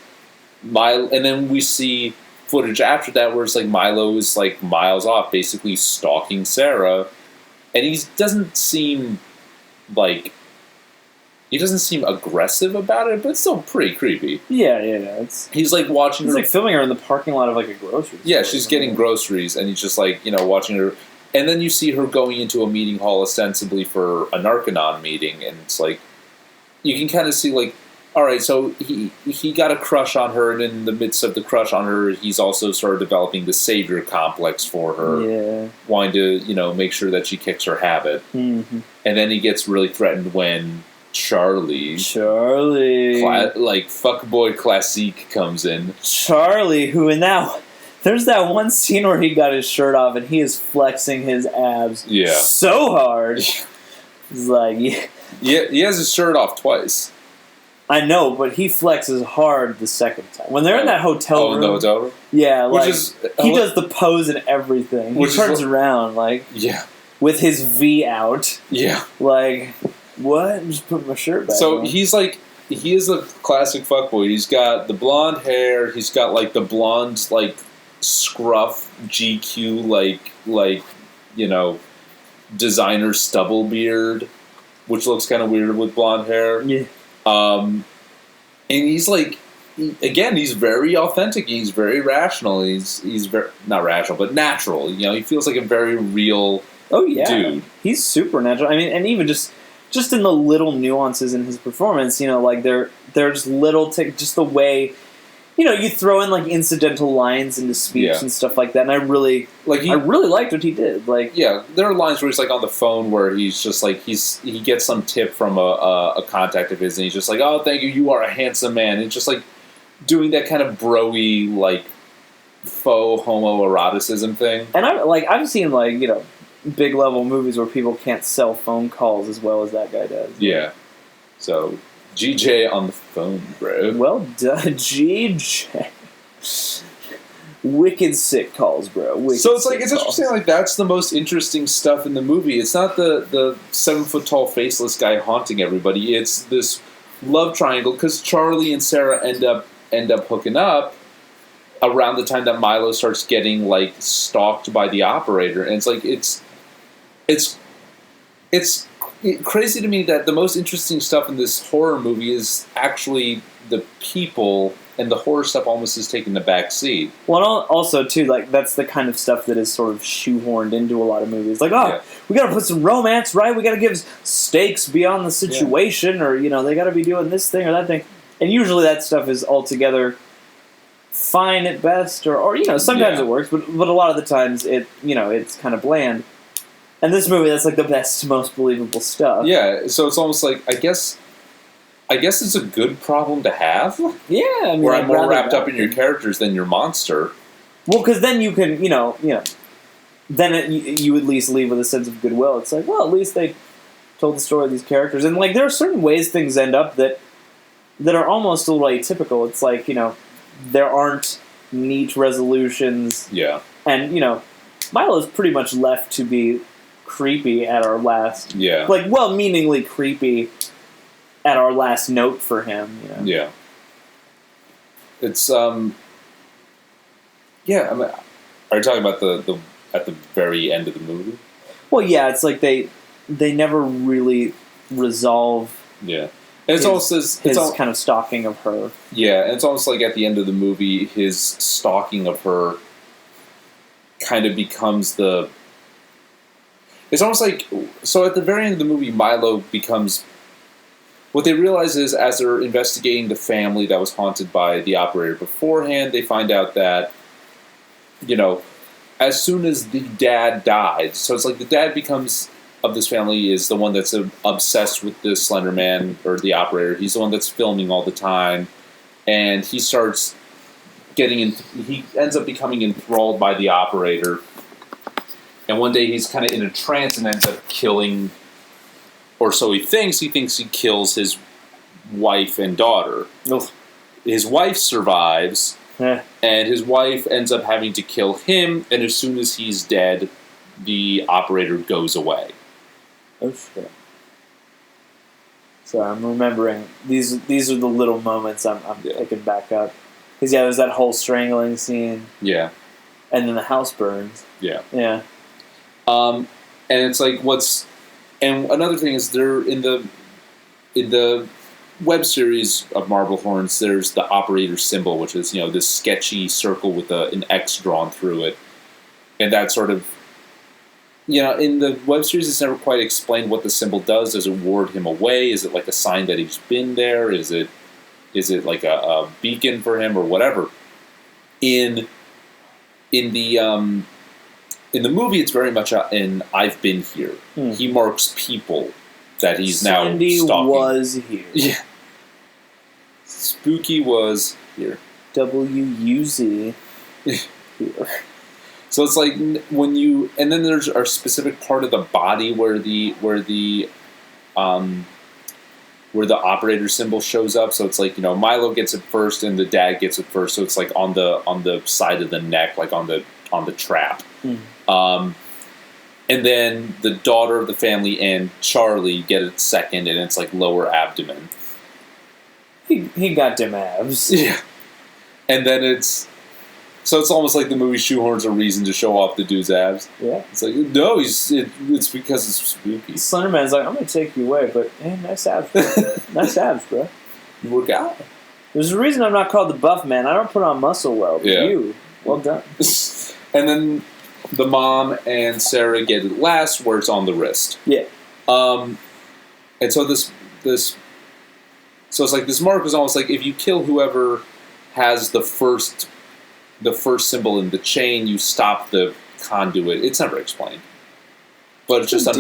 And then we see footage after that where it's like Milo is like miles off, basically stalking Sarah, and he doesn't seem aggressive about it, but it's still pretty creepy. Yeah. He's like watching her. He's like filming her in the parking lot of like a grocery store. Yeah, she's getting groceries, and he's just like, you know, watching her. And then you see her going into a meeting hall ostensibly for a Narconon meeting, and it's like, you can kind of see like, all right, so he got a crush on her, and in the midst of the crush on her, he's also sort of developing the savior complex for her. Yeah. Wanting to, you know, make sure that she kicks her habit. Mm-hmm. And then he gets really threatened when Charlie, like fuckboy classique, comes in. Charlie, who now there's that one scene where he got his shirt off and he is flexing his abs so hard. It's like, yeah, he has his shirt off twice. I know, but he flexes hard the second time. When they're in that hotel room. In the hotel room? Yeah, like, he does the pose and everything. He turns around, like, with his V out. Yeah. Like, what? Just put my shirt back on. He's like, he is a classic fuckboy. He's got the blonde hair. He's got, like, the blonde, like, scruff GQ, like you know, designer stubble beard, which looks kind of weird with blonde hair. Yeah. And he's like, he's very authentic. He's very rational. He's very, not rational, but natural. You know, he feels like a very real dude. He's super natural. I mean, and even just in the little nuances in his performance, you know, like there's little just the way, you know, you throw in like incidental lines into speech and stuff like that, and I really liked what he did. Like, yeah, there are lines where he's like on the phone where he's just like he gets some tip from a contact of his, and he's just like, "Oh, thank you, you are a handsome man," and just like doing that kind of bro-y, like faux homoeroticism thing. And I've seen like, you know, big level movies where people can't sell phone calls as well as that guy does. Yeah, so. GJ on the phone, bro. Well done, GJ. Wicked sick calls, bro. So it's like, it's interesting, like, that's the most interesting stuff in the movie. It's not the 7-foot-tall faceless guy haunting everybody. It's this love triangle, because Charlie and Sarah end up hooking up around the time that Milo starts getting, like, stalked by the operator. And it's like, it's crazy to me that the most interesting stuff in this horror movie is actually the people, and the horror stuff almost is taking the back seat. Well, also, too, like, that's the kind of stuff that is sort of shoehorned into a lot of movies. Like, we gotta put some romance, right? We gotta give stakes beyond the situation, or, you know, they gotta be doing this thing or that thing. And usually that stuff is altogether fine at best, or you know, sometimes it works, but a lot of the times it's kind of bland. And this movie, that's like the best, most believable stuff. Yeah, so it's almost like, I guess I guess it's a good problem to have. Yeah, I mean, where I'd I'm more rather wrapped up that in your characters than your monster. Well, because then you can, then you at least leave with a sense of goodwill. It's like, well, at least they told the story of these characters, and like there are certain ways things end up that are almost a little atypical. It's like there aren't neat resolutions. Yeah, and Milo's pretty much left to be creepy at our last. Yeah, like well-meaningly creepy at our last note for him. Yeah, it's yeah. I mean, are you talking about the at the very end of the movie? Well, yeah, it's like they never really resolve. Yeah, and it's also his kind of stalking of her. Yeah, and it's almost like at the end of the movie, his stalking of her kind of becomes the. It's almost like so at the very end of the movie, Milo becomes. What they realize is, as they're investigating the family that was haunted by the operator beforehand, they find out that, as soon as the dad died, so it's like the dad becomes, of this family, is the one that's obsessed with the Slender Man, or the operator. He's the one that's filming all the time, and he starts he ends up becoming enthralled by the operator, and one day he's kind of in a trance and ends up killing, or so he thinks he kills his wife and daughter. Ugh. His wife survives, and his wife ends up having to kill him, and as soon as he's dead, the operator goes away. Oh shit. So I'm remembering, these are the little moments I'm picking back up. Because there's that whole strangling scene. Yeah. And then the house burns. Yeah. Yeah. And it's like and another thing is they're in the web series of Marble Horns, there's the operator symbol, which is, this sketchy circle with an X drawn through it. And that sort of, in the web series, it's never quite explained what the symbol does. Does it ward him away? Is it like a sign that he's been there? Is it like a beacon for him or whatever? In the movie, it's very much an "I've been here." He marks people that he's Sandy now stalking. Was here. Yeah. Spooky was here. WUZ. Here. So it's like when you, and then there's a specific part of the body where the operator symbol shows up. So it's like, Milo gets it first and the dad gets it first. So it's like on the side of the neck, like on the trap. And then the daughter of the family and Charlie get it second, and it's like lower abdomen. He got them abs. Yeah. And then it's almost like the movie shoehorns a reason to show off the dude's abs. Yeah. It's like, no, it's because it's spooky. Slender Man's like, I'm going to take you away, but nice abs, bro. Nice abs, bro. You work out. There's a reason I'm not called the buff man. I don't put on muscle well, but you. Well done. And then the mom and Sarah get it last, where it's on the wrist. Yeah. And so so it's like this mark is almost like if you kill whoever has the first symbol in the chain, you stop the conduit. It's never explained, but it's just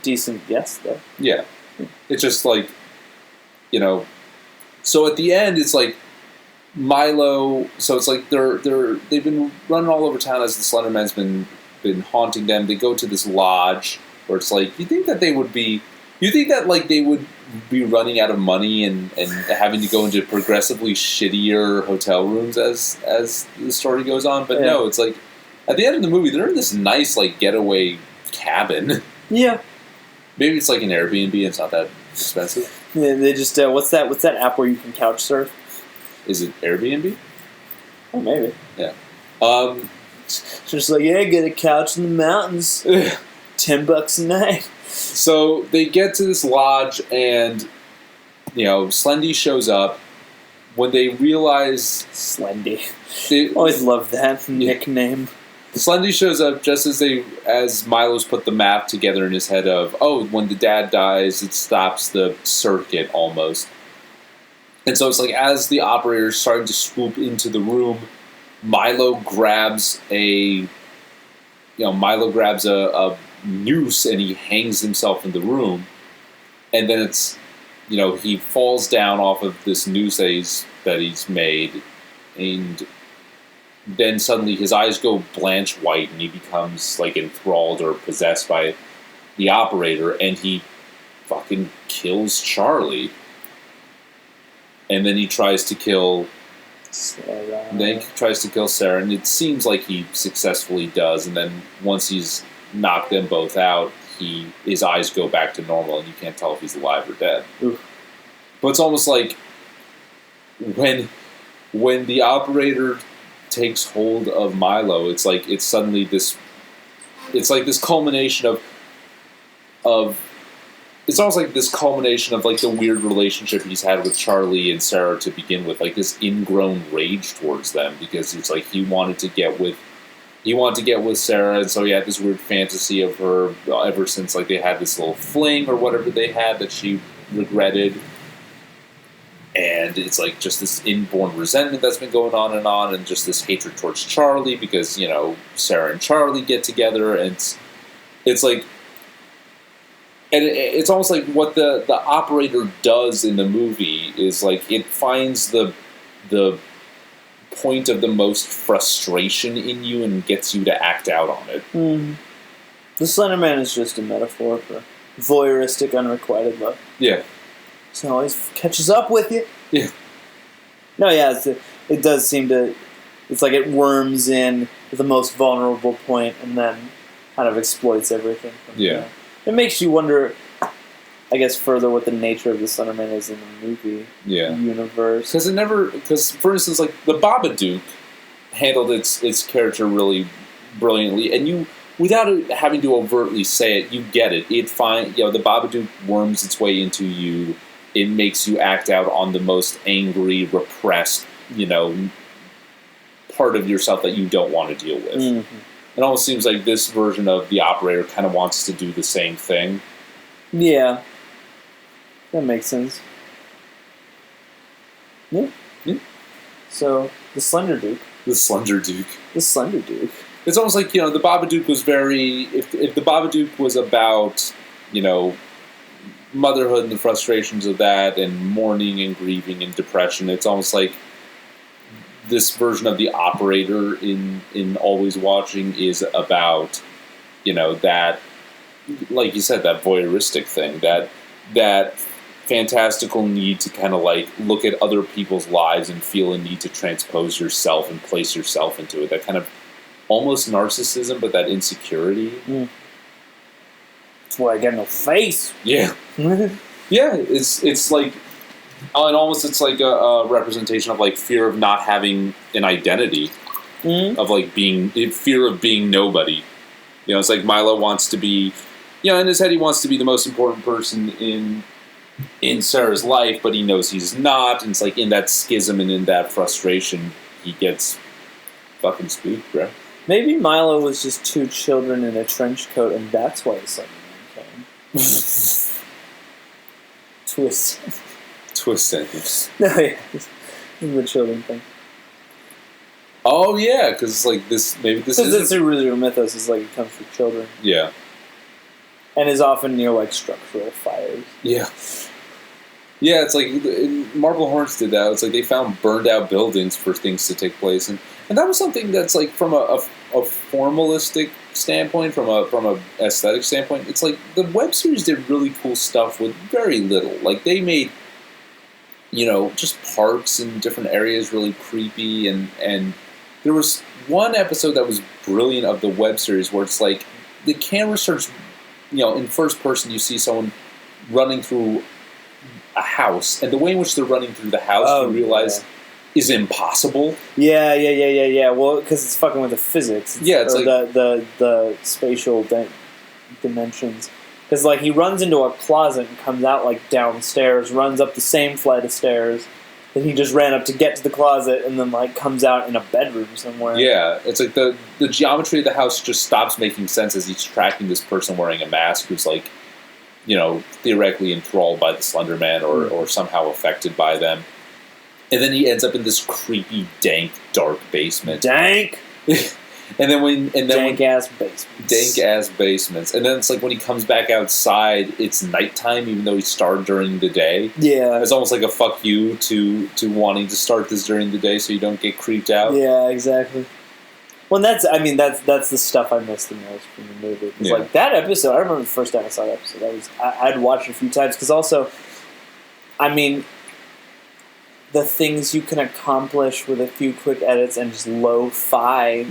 decent guess though. Yeah, it's just like, So at the end, it's like Milo. So it's like they've been running all over town as the Slender Man's been haunting them. They go to this lodge where it's like you think that they would be running out of money and having to go into progressively shittier hotel rooms as the story goes on. But no, it's like at the end of the movie, they're in this nice like getaway cabin. Yeah. Maybe it's like an Airbnb. It's not that expensive. Yeah, they just what's that app where you can couch surf? Is it Airbnb? Oh, maybe. Yeah. Just like, get a couch in the mountains. $10 a night. So they get to this lodge, and Slendy shows up. When they realize Slendy, always loved that nickname. Slendy shows up just as Milo's put the map together in his head of, when the dad dies, it stops the circuit almost. And so it's like as the operator's starting to swoop into the room, Milo grabs a noose and he hangs himself in the room. And then he falls down off of this noose that he's made, and then suddenly his eyes go blanch white, and he becomes like enthralled or possessed by the operator, and he fucking kills Charlie. And then he tries to kill Sarah. Then he tries to kill Sarah, and it seems like he successfully does. And then once he's knocked them both out, his eyes go back to normal, and you can't tell if he's alive or dead. Oof. But it's almost like when the operator takes hold of Milo, it's suddenly this. It's like this culmination of. It's almost like this culmination of like the weird relationship he's had with Charlie and Sarah to begin with, like this ingrown rage towards them, because it's like he wanted to get with Sarah, and so he had this weird fantasy of her ever since like they had this little fling or whatever they had that she regretted, and it's like just this inborn resentment that's been going on, and just this hatred towards Charlie because Sarah and Charlie get together, and it's like. And it's almost like what the operator does in the movie is like it finds the point of the most frustration in you and gets you to act out on it. Mm. The Slender Man is just a metaphor for voyeuristic, unrequited love. Yeah. So it always catches up with you. Yeah. No, yeah, it does seem to... It's like it worms in at the most vulnerable point and then kind of exploits everything. Yeah. It makes you wonder, I guess, further what the nature of the Slender Man is in the movie universe. Because for instance, like the Babadook handled its character really brilliantly, and you, without having to overtly say it, you get it. The Babadook worms its way into you. It makes you act out on the most angry, repressed, part of yourself that you don't want to deal with. Mm-hmm. It almost seems like this version of the operator kind of wants to do the same thing. Yeah. That makes sense. Yeah. So, the Slender Duke. The Slender Duke. The Slender Duke. It's almost like, the Babadook was very... If the Babadook was about, motherhood and the frustrations of that, and mourning and grieving and depression, it's almost like this version of the operator in Always Watching is about, that, like you said, that voyeuristic thing, that fantastical need to kind of like look at other people's lives and feel a need to transpose yourself and place yourself into it. That kind of almost narcissism, but that insecurity. Mm. That's why I got no face. Yeah. Yeah, it's like... and almost it's like a representation of like fear of not having an identity, of like fear of being nobody. It's like Milo wants to be, in his head he wants to be the most important person in Sarah's life, but he knows he's not, and it's like in that schism and in that frustration he gets fucking spooked, bro. Maybe Milo was just two children in a trench coat, and that's why the Slender Man came. Twist. Twist sentence. No, yeah. The children thing. Oh, yeah, because like this, maybe this is... Because the original mythos is like it comes from children. Yeah. And is often near like structural fires. Yeah. Yeah, it's like Marble Hornets did that. It's like they found burned out buildings for things to take place, and that was something that's like from a formalistic standpoint, from a aesthetic standpoint. It's like the web series did really cool stuff with very little. Like they made, just parks in different areas really creepy, and there was one episode that was brilliant of the web series where it's like the camera starts, in first person you see someone running through a house, and the way in which they're running through the house you realize is impossible. Yeah. Well, because it's fucking with the physics. It's like the spatial dimensions. Because like he runs into a closet and comes out like downstairs, runs up the same flight of stairs that he just ran up to get to the closet, and then like comes out in a bedroom somewhere. Yeah, it's like the geometry of the house just stops making sense as he's tracking this person wearing a mask who's like, theoretically enthralled by the Slender Man or somehow affected by them. And then he ends up in this creepy, dank, dark basement. Dank? And then dank-ass basements. Dank-ass basements. And then it's like when he comes back outside, it's nighttime, even though he started during the day. Yeah. It's almost like a fuck you to wanting to start this during the day so you don't get creeped out. Yeah, exactly. Well, that's the stuff I missed the most from the movie. It's like that episode. I remember the first time I saw that episode. I'd watched it a few times because also, I mean, the things you can accomplish with a few quick edits and just lo-fi-ness,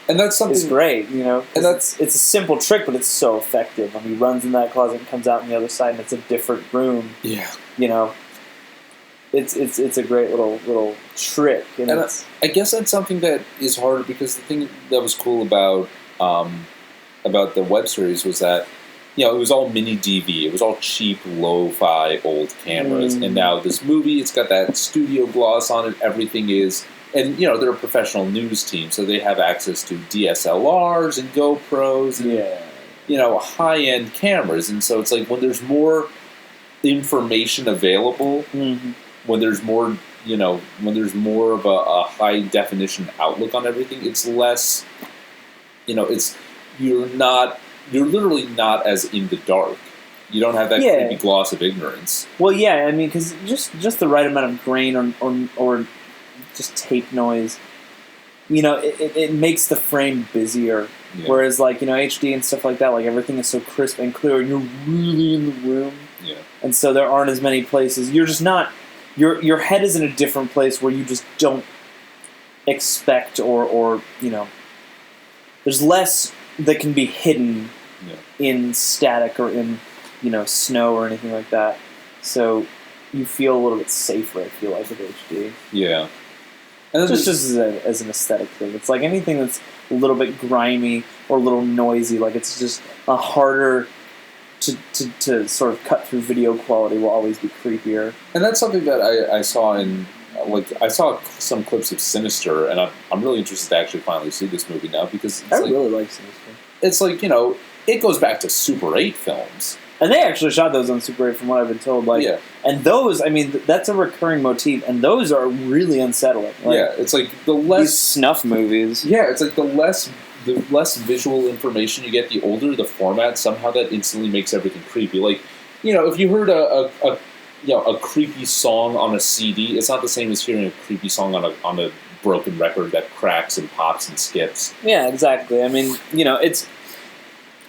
and that's something is great. You know, and it's a simple trick, but it's so effective. When he runs in that closet and comes out on the other side, and it's a different room. Yeah, you know. It's a great little trick, and I guess that's something that is hard because the thing that was cool about the web series was that it was all mini DV, it was all cheap lo-fi old cameras, and now this movie, it's got that studio gloss on it. Everything is, and they're a professional news team, so they have access to DSLRs and GoPros and high end cameras, and so it's like when there's more information available. When there's more, when there's more of a high definition outlook on everything, it's less, you're literally not as in the dark. You don't have that creepy gloss of ignorance. Well, yeah, I mean, because just the right amount of grain or just tape noise, it makes the frame busier. Yeah. Whereas, like, HD and stuff like that, like, everything is so crisp and clear, and you're really in the room. Yeah. And so there aren't as many places. You're just not... Your head is in a different place where you just don't expect or there's less that can be hidden in static or in snow or anything like that. So you feel a little bit safer, I feel like, with HD. Yeah. And just as an aesthetic thing. It's like anything that's a little bit grimy or a little noisy, like it's just a harder to sort of cut through video quality will always be creepier. And that's something that I saw in, I saw some clips of Sinister, and I'm really interested to actually finally see this movie now, because I really like Sinister. It's like, it goes back to Super 8 films. And they actually shot those on Super 8 from what I've been told. And those, I mean, that's a recurring motif, and those are really unsettling. It's like the less... These snuff movies. Yeah, it's like the less visual information you get, the older the format, somehow that instantly makes everything creepy. Like, if you heard a creepy song on a CD, it's not the same as hearing a creepy song on a broken record that cracks and pops and skips. Yeah, exactly. I mean, it's...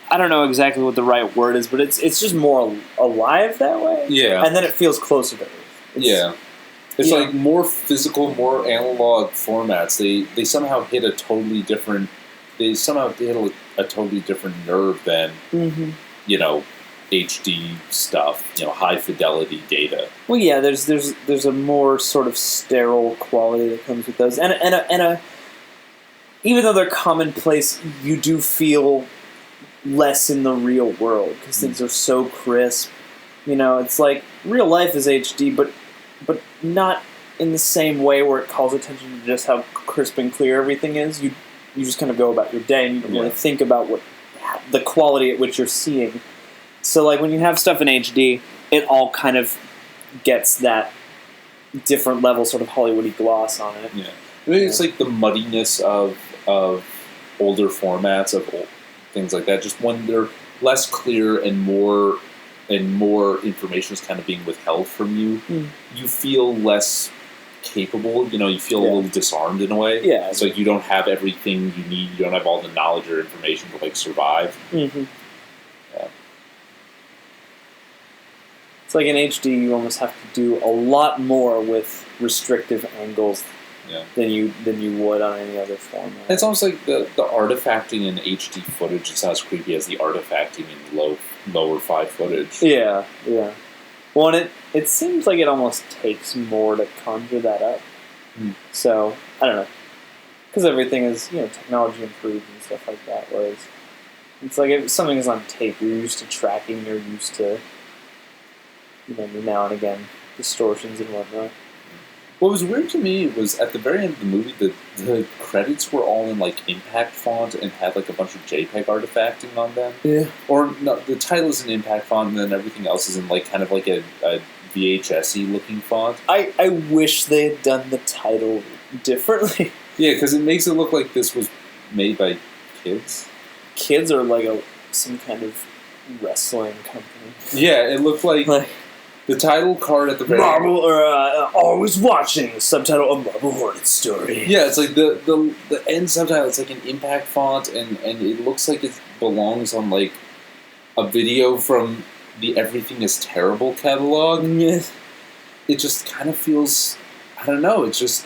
I don't know exactly what the right word is, but it's just more alive that way. Yeah. And then it feels closer to Earth. It's like more physical, more analog formats. They somehow hit a totally different... They somehow hit a totally different nerve than, HD stuff, high fidelity data. Well, yeah, there's a more sort of sterile quality that comes with those, and even though they're commonplace, you do feel less in the real world because things are so crisp. It's like real life is HD, but not in the same way where it calls attention to just how crisp and clear everything is. You just kind of go about your day and you don't really think about the quality at which you're seeing. So, like, when you have stuff in HD, it all kind of gets that different level, sort of Hollywoody gloss on it. Yeah. I mean, it's like the muddiness of older formats, of things like that. Just when they're less clear and more information is kind of being withheld from you, you feel less capable. You feel a little disarmed in a way. Yeah. It's like you don't have everything you need. You don't have all the knowledge or information to, like, survive. Mm-hmm. Yeah. It's like in HD, you almost have to do a lot more with restrictive angles than you would on any other format. It's almost like the artifacting in HD footage is not as creepy as the artifacting in lower fi footage. Yeah. Well, and it seems like it almost takes more to conjure that up. So, I don't know. Because everything is, technology improved and stuff like that, whereas it's like if something is on tape, you're used to tracking, you're used to, now and again, distortions and whatnot. What was weird to me was at the very end of the movie, the credits were all in, like, impact font and had, like, a bunch of JPEG artifacting on them. Yeah. Or no, the title is in impact font, and then everything else is in, like, kind of like a VHS-y looking font. I wish they had done the title differently. Yeah, because it makes it look like this was made by kids. Kids are like some kind of wrestling company. Yeah, it looked like the title card at the very Marble or always watching. Subtitle: A Marble Hornet Story. Yeah, it's like the end subtitle. It's like an impact font, and it looks like it belongs on like a video from the Everything Is Terrible catalog. Yes. It just kind of feels, I don't know. It just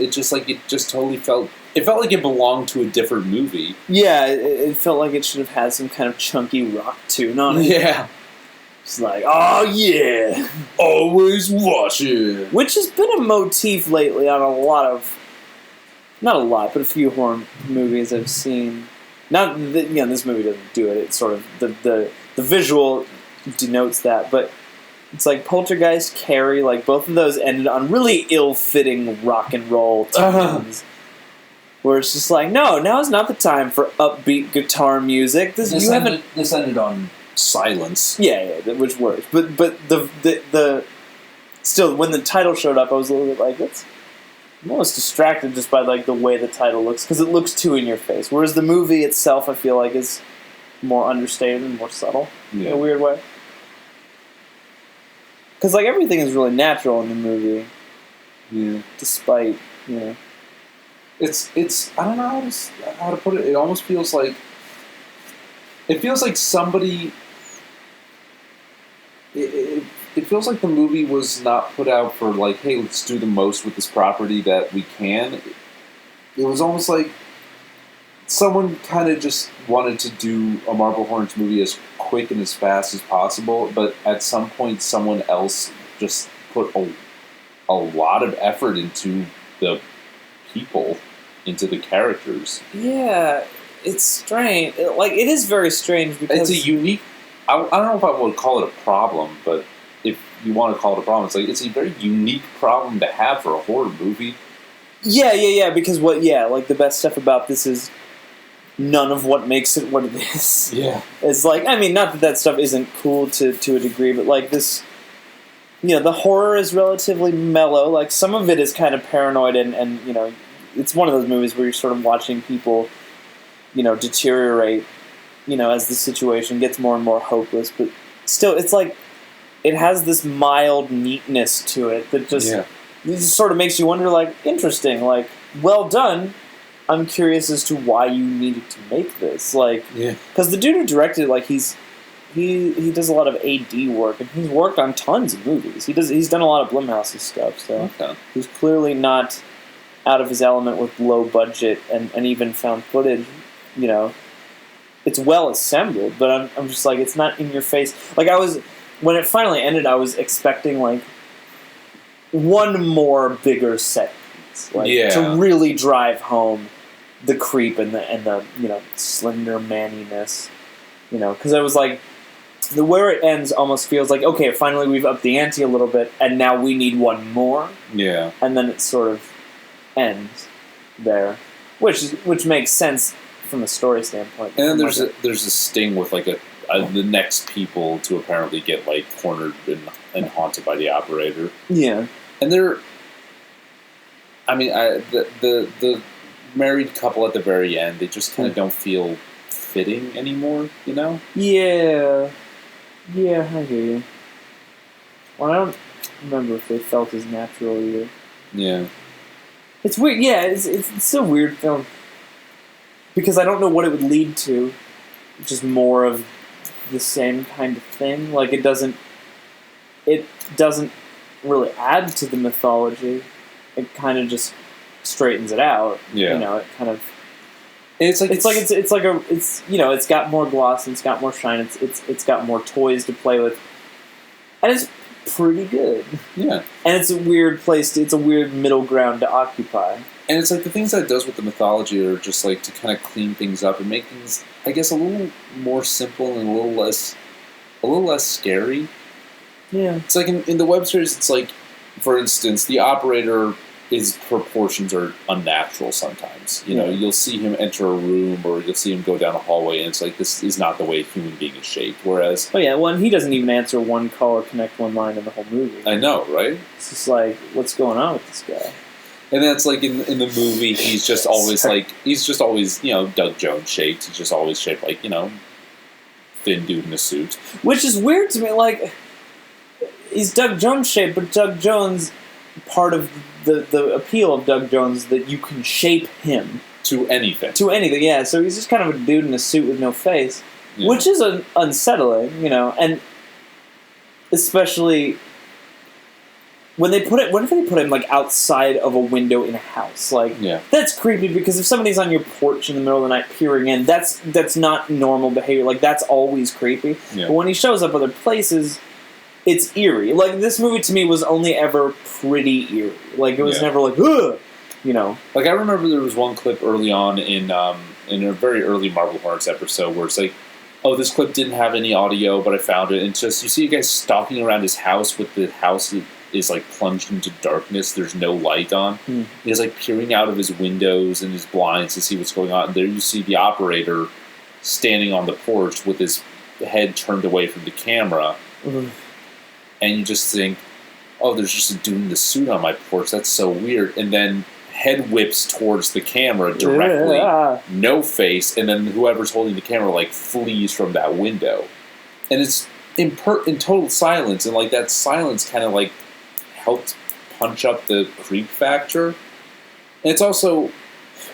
totally felt. It felt like it belonged to a different movie. Yeah, it felt like it should have had some kind of chunky rock tune on it. Yeah. It's like, oh yeah, always watching. Which has been a motif lately on a lot of, not a lot, but a few horror movies I've seen. Not that, this movie doesn't do it. It's sort of the visual denotes that, but it's like Poltergeist, Carrie, like both of those ended on really ill-fitting rock and roll tunes. Where it's just like, no, now is not the time for upbeat guitar music. This ended on silence. Yeah, which works. But the still, when the title showed up, I was a little bit like, I'm almost distracted just by like the way the title looks, because it looks too in your face. Whereas the movie itself, I feel like, is more understated and more subtle in a weird way. Because like everything is really natural in the movie. Yeah. Despite It's I don't know how to put it. It almost feels like somebody. It feels like the movie was not put out for like, hey, let's do the most with this property that we can. It was almost like someone kind of just wanted to do a Marble Hornets movie as quick and as fast as possible, but at some point someone else just put a lot of effort into the people, into the characters. Yeah, it's strange. Like, it is very strange because it's a unique. I don't know if I would call it a problem, but if you want to call it a problem, it's a very unique problem to have for a horror movie. Yeah. Because like the best stuff about this is none of what makes it what it is. Yeah, it's like, I mean, not that stuff isn't cool to a degree, but like this. The horror is relatively mellow. Like, some of it is kind of paranoid, and it's one of those movies where you're sort of watching people, deteriorate, as the situation gets more and more hopeless. But still, it's like, it has this mild neatness to it that just, it just sort of makes you wonder, like, interesting, like, well done. I'm curious as to why you needed to make this. Like, because the dude who directed, like, he does a lot of AD work, and he's worked on tons of movies. He's done a lot of Blumhouse's stuff, so he's clearly not out of his element with low budget and even found footage. It's well assembled, but I'm just like, it's not in your face. Like, when it finally ended, I was expecting like one more bigger set piece, to really drive home the creep and the slender maniness, because I was like, where it ends almost feels like, okay, finally we've upped the ante a little bit, and now we need one more. Yeah. And then it sort of ends there, which makes sense from a story standpoint. And then there's a sting with like the next people to apparently get like cornered and haunted by the operator. Yeah. And the married couple at the very end, they just kind of don't feel fitting anymore, Yeah. Yeah, I hear you. Well, I don't remember if they felt as natural either. Yeah. It's weird. Yeah, it's a weird film. Because I don't know what it would lead to. Just more of the same kind of thing. Like, it doesn't really add to the mythology. It kind of just straightens it out. Yeah. It kind of... It's got more gloss and it's got more shine. It's got more toys to play with, and it's pretty good. Yeah, and it's a weird place. It's a weird middle ground to occupy. And it's like the things that it does with the mythology are just like to kind of clean things up and make things, I guess, a little more simple and a little less scary. Yeah, it's like in the web series. It's like, for instance, the operator. His proportions are unnatural sometimes. You'll see him enter a room or you'll see him go down a hallway and it's like, this is not the way a human being is shaped. Whereas... and he doesn't even answer one call or connect one line in the whole movie. I know, right? It's just like, what's going on with this guy? And then it's like in the movie, he's just always Doug Jones shaped. He's just always shaped like, thin dude in a suit. Which is weird to me. Like, he's Doug Jones shaped, but Doug Jones, part of the appeal of Doug Jones is that you can shape him. To anything. Yeah. So he's just kind of a dude in a suit with no face. Yeah. Which is unsettling, and especially when they put it. What if they put him like outside of a window in a house? Like, that's creepy because if somebody's on your porch in the middle of the night peering in, that's not normal behavior. Like, that's always creepy. Yeah. But when he shows up other places, it's eerie. Like, this movie to me was only ever pretty eerie. Like, it was never like, ugh, Like, I remember there was one clip early on in a very early Marble Hornets episode where it's like, oh, this clip didn't have any audio, but I found it. And it's just, you see a guy stalking around his house with the house is like plunged into darkness. There's no light on. He's like peering out of his windows and his blinds to see what's going on. And there you see the operator standing on the porch with his head turned away from the camera. And you just think, oh, there's just a dude in the suit on my porch. That's so weird. And then head whips towards the camera directly, no face, and then whoever's holding the camera like flees from that window, and it's in total silence, and like that silence kind of like helped punch up the creep factor. And it's also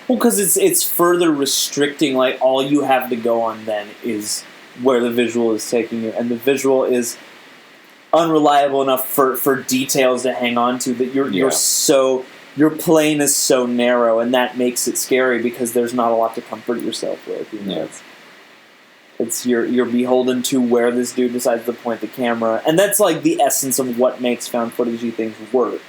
because it's further restricting. Like, all you have to go on then is where the visual is taking you, and the visual is unreliable enough for details to hang on to that your plane is so narrow, and that makes it scary because there's not a lot to comfort yourself with. It's you're beholden to where this dude decides to point the camera, and that's like the essence of what makes found footagey things work.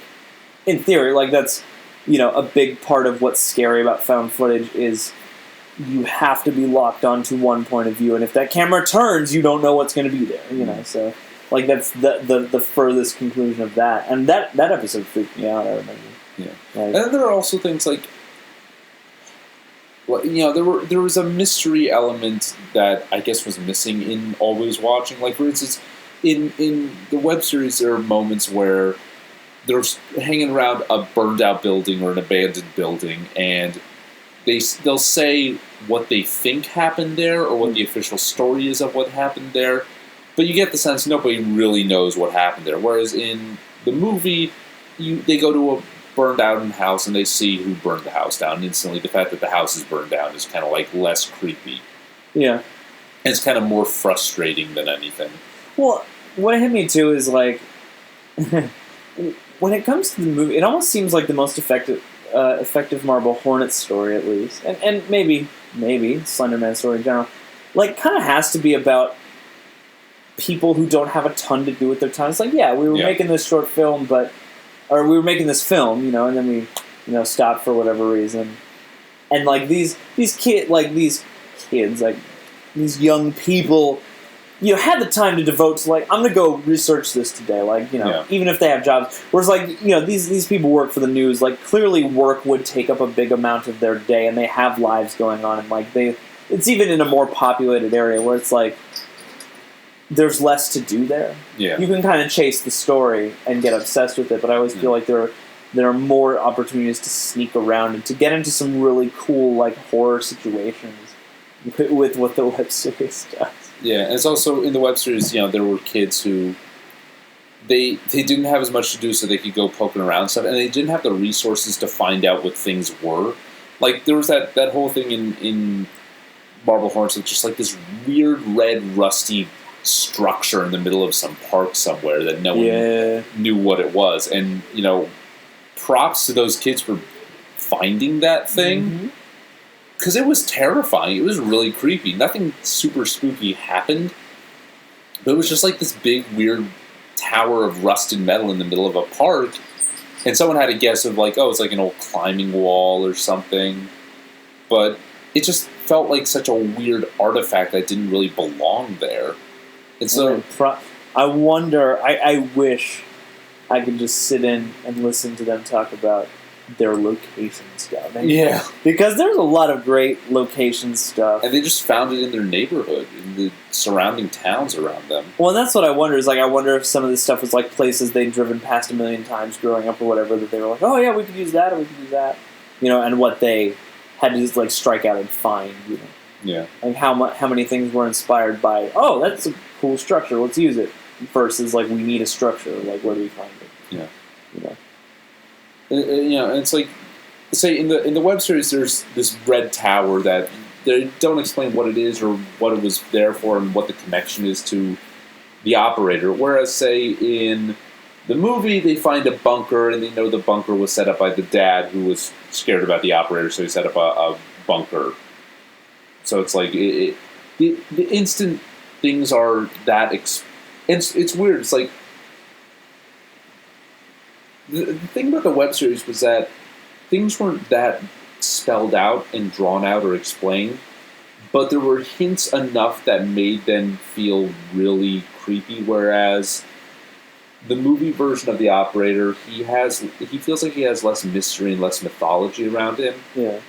In theory, like that's a big part of what's scary about found footage is you have to be locked onto one point of view, and if that camera turns, you don't know what's going to be there. So like that's the furthest conclusion of that, and that episode freaked me out. I remember. Yeah, and then there are also things like, there was a mystery element that I guess was missing in Always Watching. Like, for instance, in the web series, there are moments where they're hanging around a burned out building or an abandoned building, and they'll say what they think happened there or what the official story is of what happened there, but you get the sense nobody really knows what happened there. Whereas in the movie, they go to a burned out house and they see who burned the house down. And instantly, the fact that the house is burned down is kind of like less creepy. Yeah, and it's kind of more frustrating than anything. Well, what hit me too is like when it comes to the movie, it almost seems like the most effective Marble Hornets story, at least, and maybe Slender Man story in general, like kind of has to be about people who don't have a ton to do with their time. It's like, we were making this short film, or we were making this film, and then we, stopped for whatever reason. And, like, these kids, like, these young people, had the time to devote to, like, I'm going to go research this today, like, even if they have jobs. Whereas, like, these people work for the news, like, clearly work would take up a big amount of their day, and they have lives going on, and, like, it's even in a more populated area where it's, like, there's less to do there. Yeah. You can kind of chase the story and get obsessed with it, but I always feel like there are more opportunities to sneak around and to get into some really cool, like, horror situations with what the web series does. Yeah, and it's also, in the web series, there were kids who, they didn't have as much to do so they could go poking around and stuff, and they didn't have the resources to find out what things were. Like, there was that whole thing in Marble Hornets of just, like, this weird, red, rusty structure in the middle of some park somewhere that no one knew what it was. And, props to those kids for finding that thing. Because it was terrifying. It was really creepy. Nothing super spooky happened. But it was just like this big, weird tower of rusted metal in the middle of a park. And someone had a guess of like, oh, it's like an old climbing wall or something. But it just felt like such a weird artifact that didn't really belong there. And so, I wonder, I wish I could just sit in and listen to them talk about their location stuff. Yeah. Because there's a lot of great location stuff. And they just found it in their neighborhood, in the surrounding towns around them. Well, and that's what I wonder, is, like, I wonder if some of this stuff was, like, places they'd driven past a million times growing up or whatever, that they were like, oh, yeah, we could use that, or we could use that. You know, and what they had to just, like, strike out and find, you know. Yeah. Like, how many things were inspired by, oh, that's a cool structure, let's use it, versus, like, we need a structure, like, where do we find it? Yeah. You know? You know, and it's like, say in the web series, there's this red tower that they don't explain what it is or what it was there for and what the connection is to the operator. Whereas, say in the movie, they find a bunker and they know the bunker was set up by the dad who was scared about the operator, so he set up a bunker. So it's like the instant things are that it's weird. It's like the thing about the web series was that things weren't that spelled out and drawn out or explained, but there were hints enough that made them feel really creepy, whereas the movie version of the operator, he feels like he has less mystery and less mythology around him. Yeah.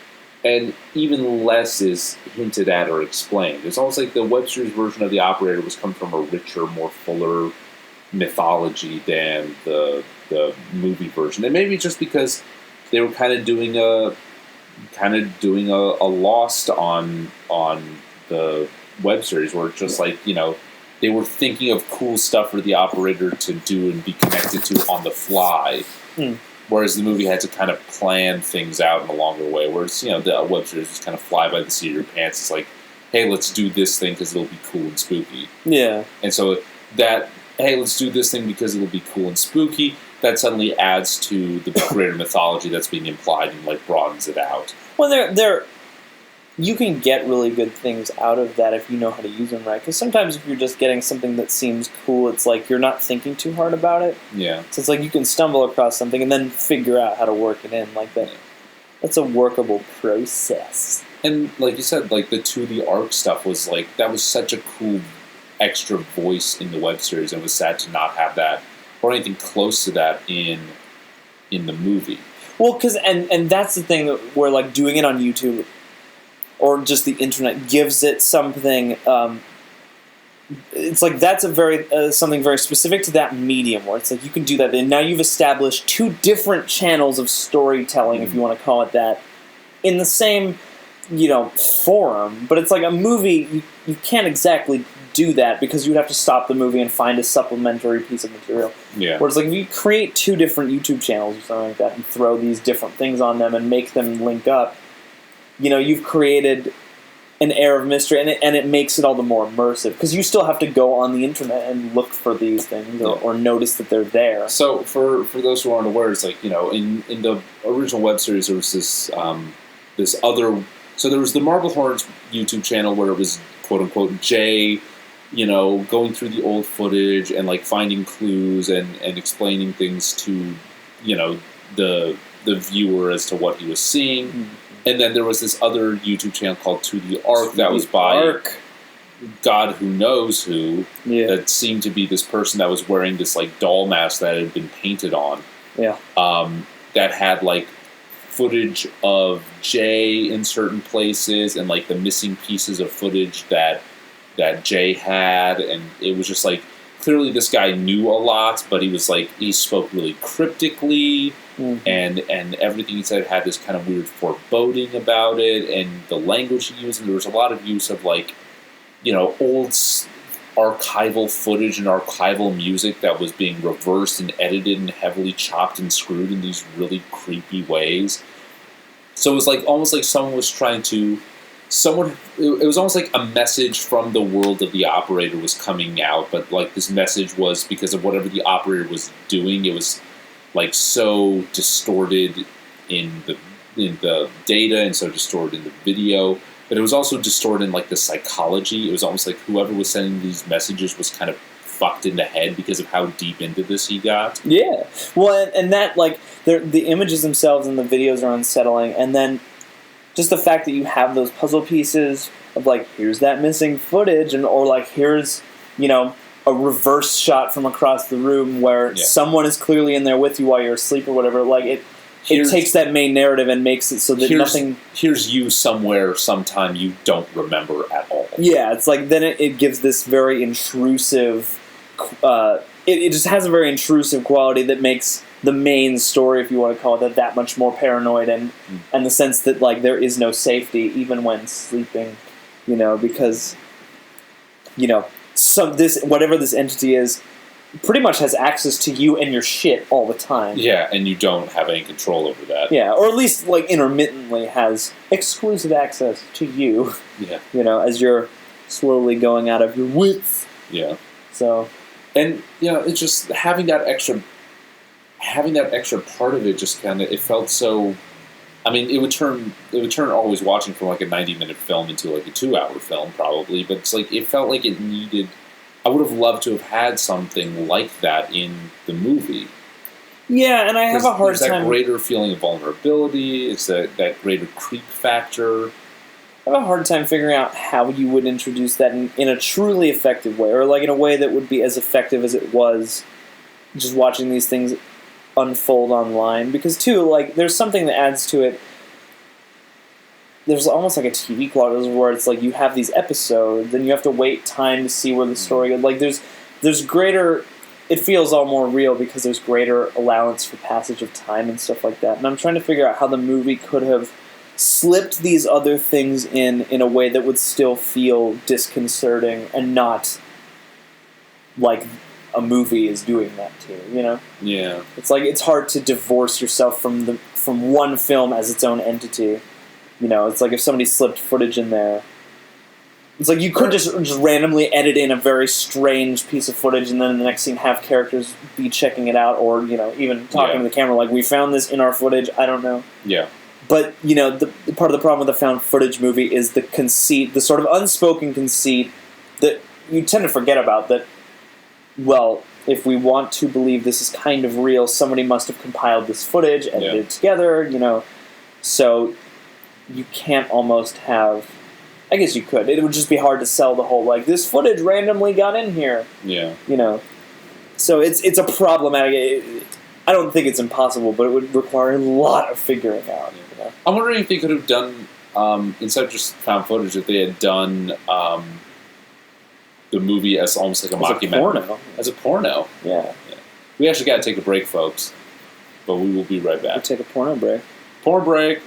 And even less is hinted at or explained. It's almost like the web series version of the operator was coming from a richer, more fuller mythology than the movie version. And maybe just because they were kind of doing a Lost on the web series, where it's just like, you know, they were thinking of cool stuff for the operator to do and be connected to on the fly. Whereas the movie had to kind of plan things out in a longer way. Whereas, you know, the web series was kind of fly by the seat of your pants. It's like, hey, let's do this thing because it'll be cool and spooky. Yeah. And so that, hey, let's do this thing because it'll be cool and spooky, that suddenly adds to the greater mythology that's being implied and, like, broadens it out. Well, you can get really good things out of that if you know how to use them right. Because sometimes if you're just getting something that seems cool, it's like you're not thinking too hard about it. Yeah. So it's like you can stumble across something and then figure out how to work it in like that. That's a workable process. And like you said, like the To the Arc stuff was like, that was such a cool extra voice in the web series, and it was sad to not have that or anything close to that in the movie. Well, because and that's the thing where, like, doing it on YouTube or just the internet gives it something. It's like that's a very something very specific to that medium, where it's like you can do that. And now you've established two different channels of storytelling, if you want to call it that, in the same, you know, forum. But it's like a movie, you can't exactly do that because you'd have to stop the movie and find a supplementary piece of material. Yeah. Whereas, like, if you create two different YouTube channels or something like that and throw these different things on them and make them link up, you know, you've created an air of mystery, and it makes it all the more immersive, because you still have to go on the internet and look for these things or notice that they're there. So for those who aren't aware, it's like, you know, in the original web series there was this this other, so there was the Marble Horns YouTube channel where it was quote unquote Jay, you know, going through the old footage and, like, finding clues and explaining things to, you know, the viewer as to what he was seeing. Mm-hmm. And then there was this other YouTube channel called To the Arc that was by God who knows who, that seemed to be this person that was wearing this, like, doll mask that had been painted on. Yeah. That had, like, footage of Jay in certain places and, like, the missing pieces of footage that Jay had, and it was just like, clearly this guy knew a lot, but he was like, he spoke really cryptically, and everything he said had this kind of weird foreboding about it, and the language he used, and there was a lot of use of, like, you know, old archival footage and archival music that was being reversed and edited and heavily chopped and screwed in these really creepy ways. So it was like almost like someone was trying to. It was almost like a message from the world of the operator was coming out, but, like, this message was because of whatever the operator was doing. It was, like, so distorted in the data and so distorted in the video, but it was also distorted in, like, the psychology. It was almost like whoever was sending these messages was kind of fucked in the head because of how deep into this he got. Yeah, well, and that, like, the images themselves and the videos are unsettling, and then just the fact that you have those puzzle pieces of, like, here's that missing footage, or, like, here's, you know, a reverse shot from across the room where someone is clearly in there with you while you're asleep or whatever. Like, it takes that main narrative and makes it so that nothing. Here's you somewhere, sometime you don't remember at all. Yeah, it's like then it gives this very intrusive. It just has a very intrusive quality that makes the main story, if you want to call it that much more paranoid, and the sense that like there is no safety even when sleeping, because whatever this entity is pretty much has access to you and your shit all the time. Yeah, and you don't have any control over that. Yeah, or at least like intermittently has exclusive access to you. Yeah. As you're slowly going out of your wits. Yeah. So, and it's just having that extra part of it just kind of, it felt so. I mean, it would turn always watching from like a 90-minute film into like a 2-hour film probably, but it's like it felt like it needed. I would have loved to have had something like that in the movie. Yeah, and I have a hard time. There's that greater feeling of vulnerability. It's that greater creep factor. I have a hard time figuring out how you would introduce that in a truly effective way, or like in a way that would be as effective as it was just watching these things unfold online. Because too, like, there's something that adds to it. There's almost like a TV quality where it's like you have these episodes and you have to wait time to see where the story goes. Like there's greater. It feels all more real because there's greater allowance for passage of time and stuff like that. And I'm trying to figure out how the movie could have slipped these other things in a way that would still feel disconcerting and not like a movie is doing that to you. Yeah. It's like it's hard to divorce yourself from one film as its own entity. It's like if somebody slipped footage in there. It's like you could just randomly edit in a very strange piece of footage and then in the next scene have characters be checking it out or, even talking to the camera like, we found this in our footage, I don't know. Yeah. But, the part of the problem with the found footage movie is the conceit, the sort of unspoken conceit that you tend to forget about that, well, if we want to believe this is kind of real, somebody must have compiled this footage, edited it together, so you can't almost have. I guess you could. It would just be hard to sell the whole like this footage randomly got in here. Yeah. So it's a problematic. I don't think it's impossible, but it would require a lot of figuring out. I'm wondering if they could have done instead of just found footage, if they had done the movie as almost like a mockumentary, as a porno. Yeah. We actually got to take a break, folks, but we will be right back. We'll take a porno break. Porn break.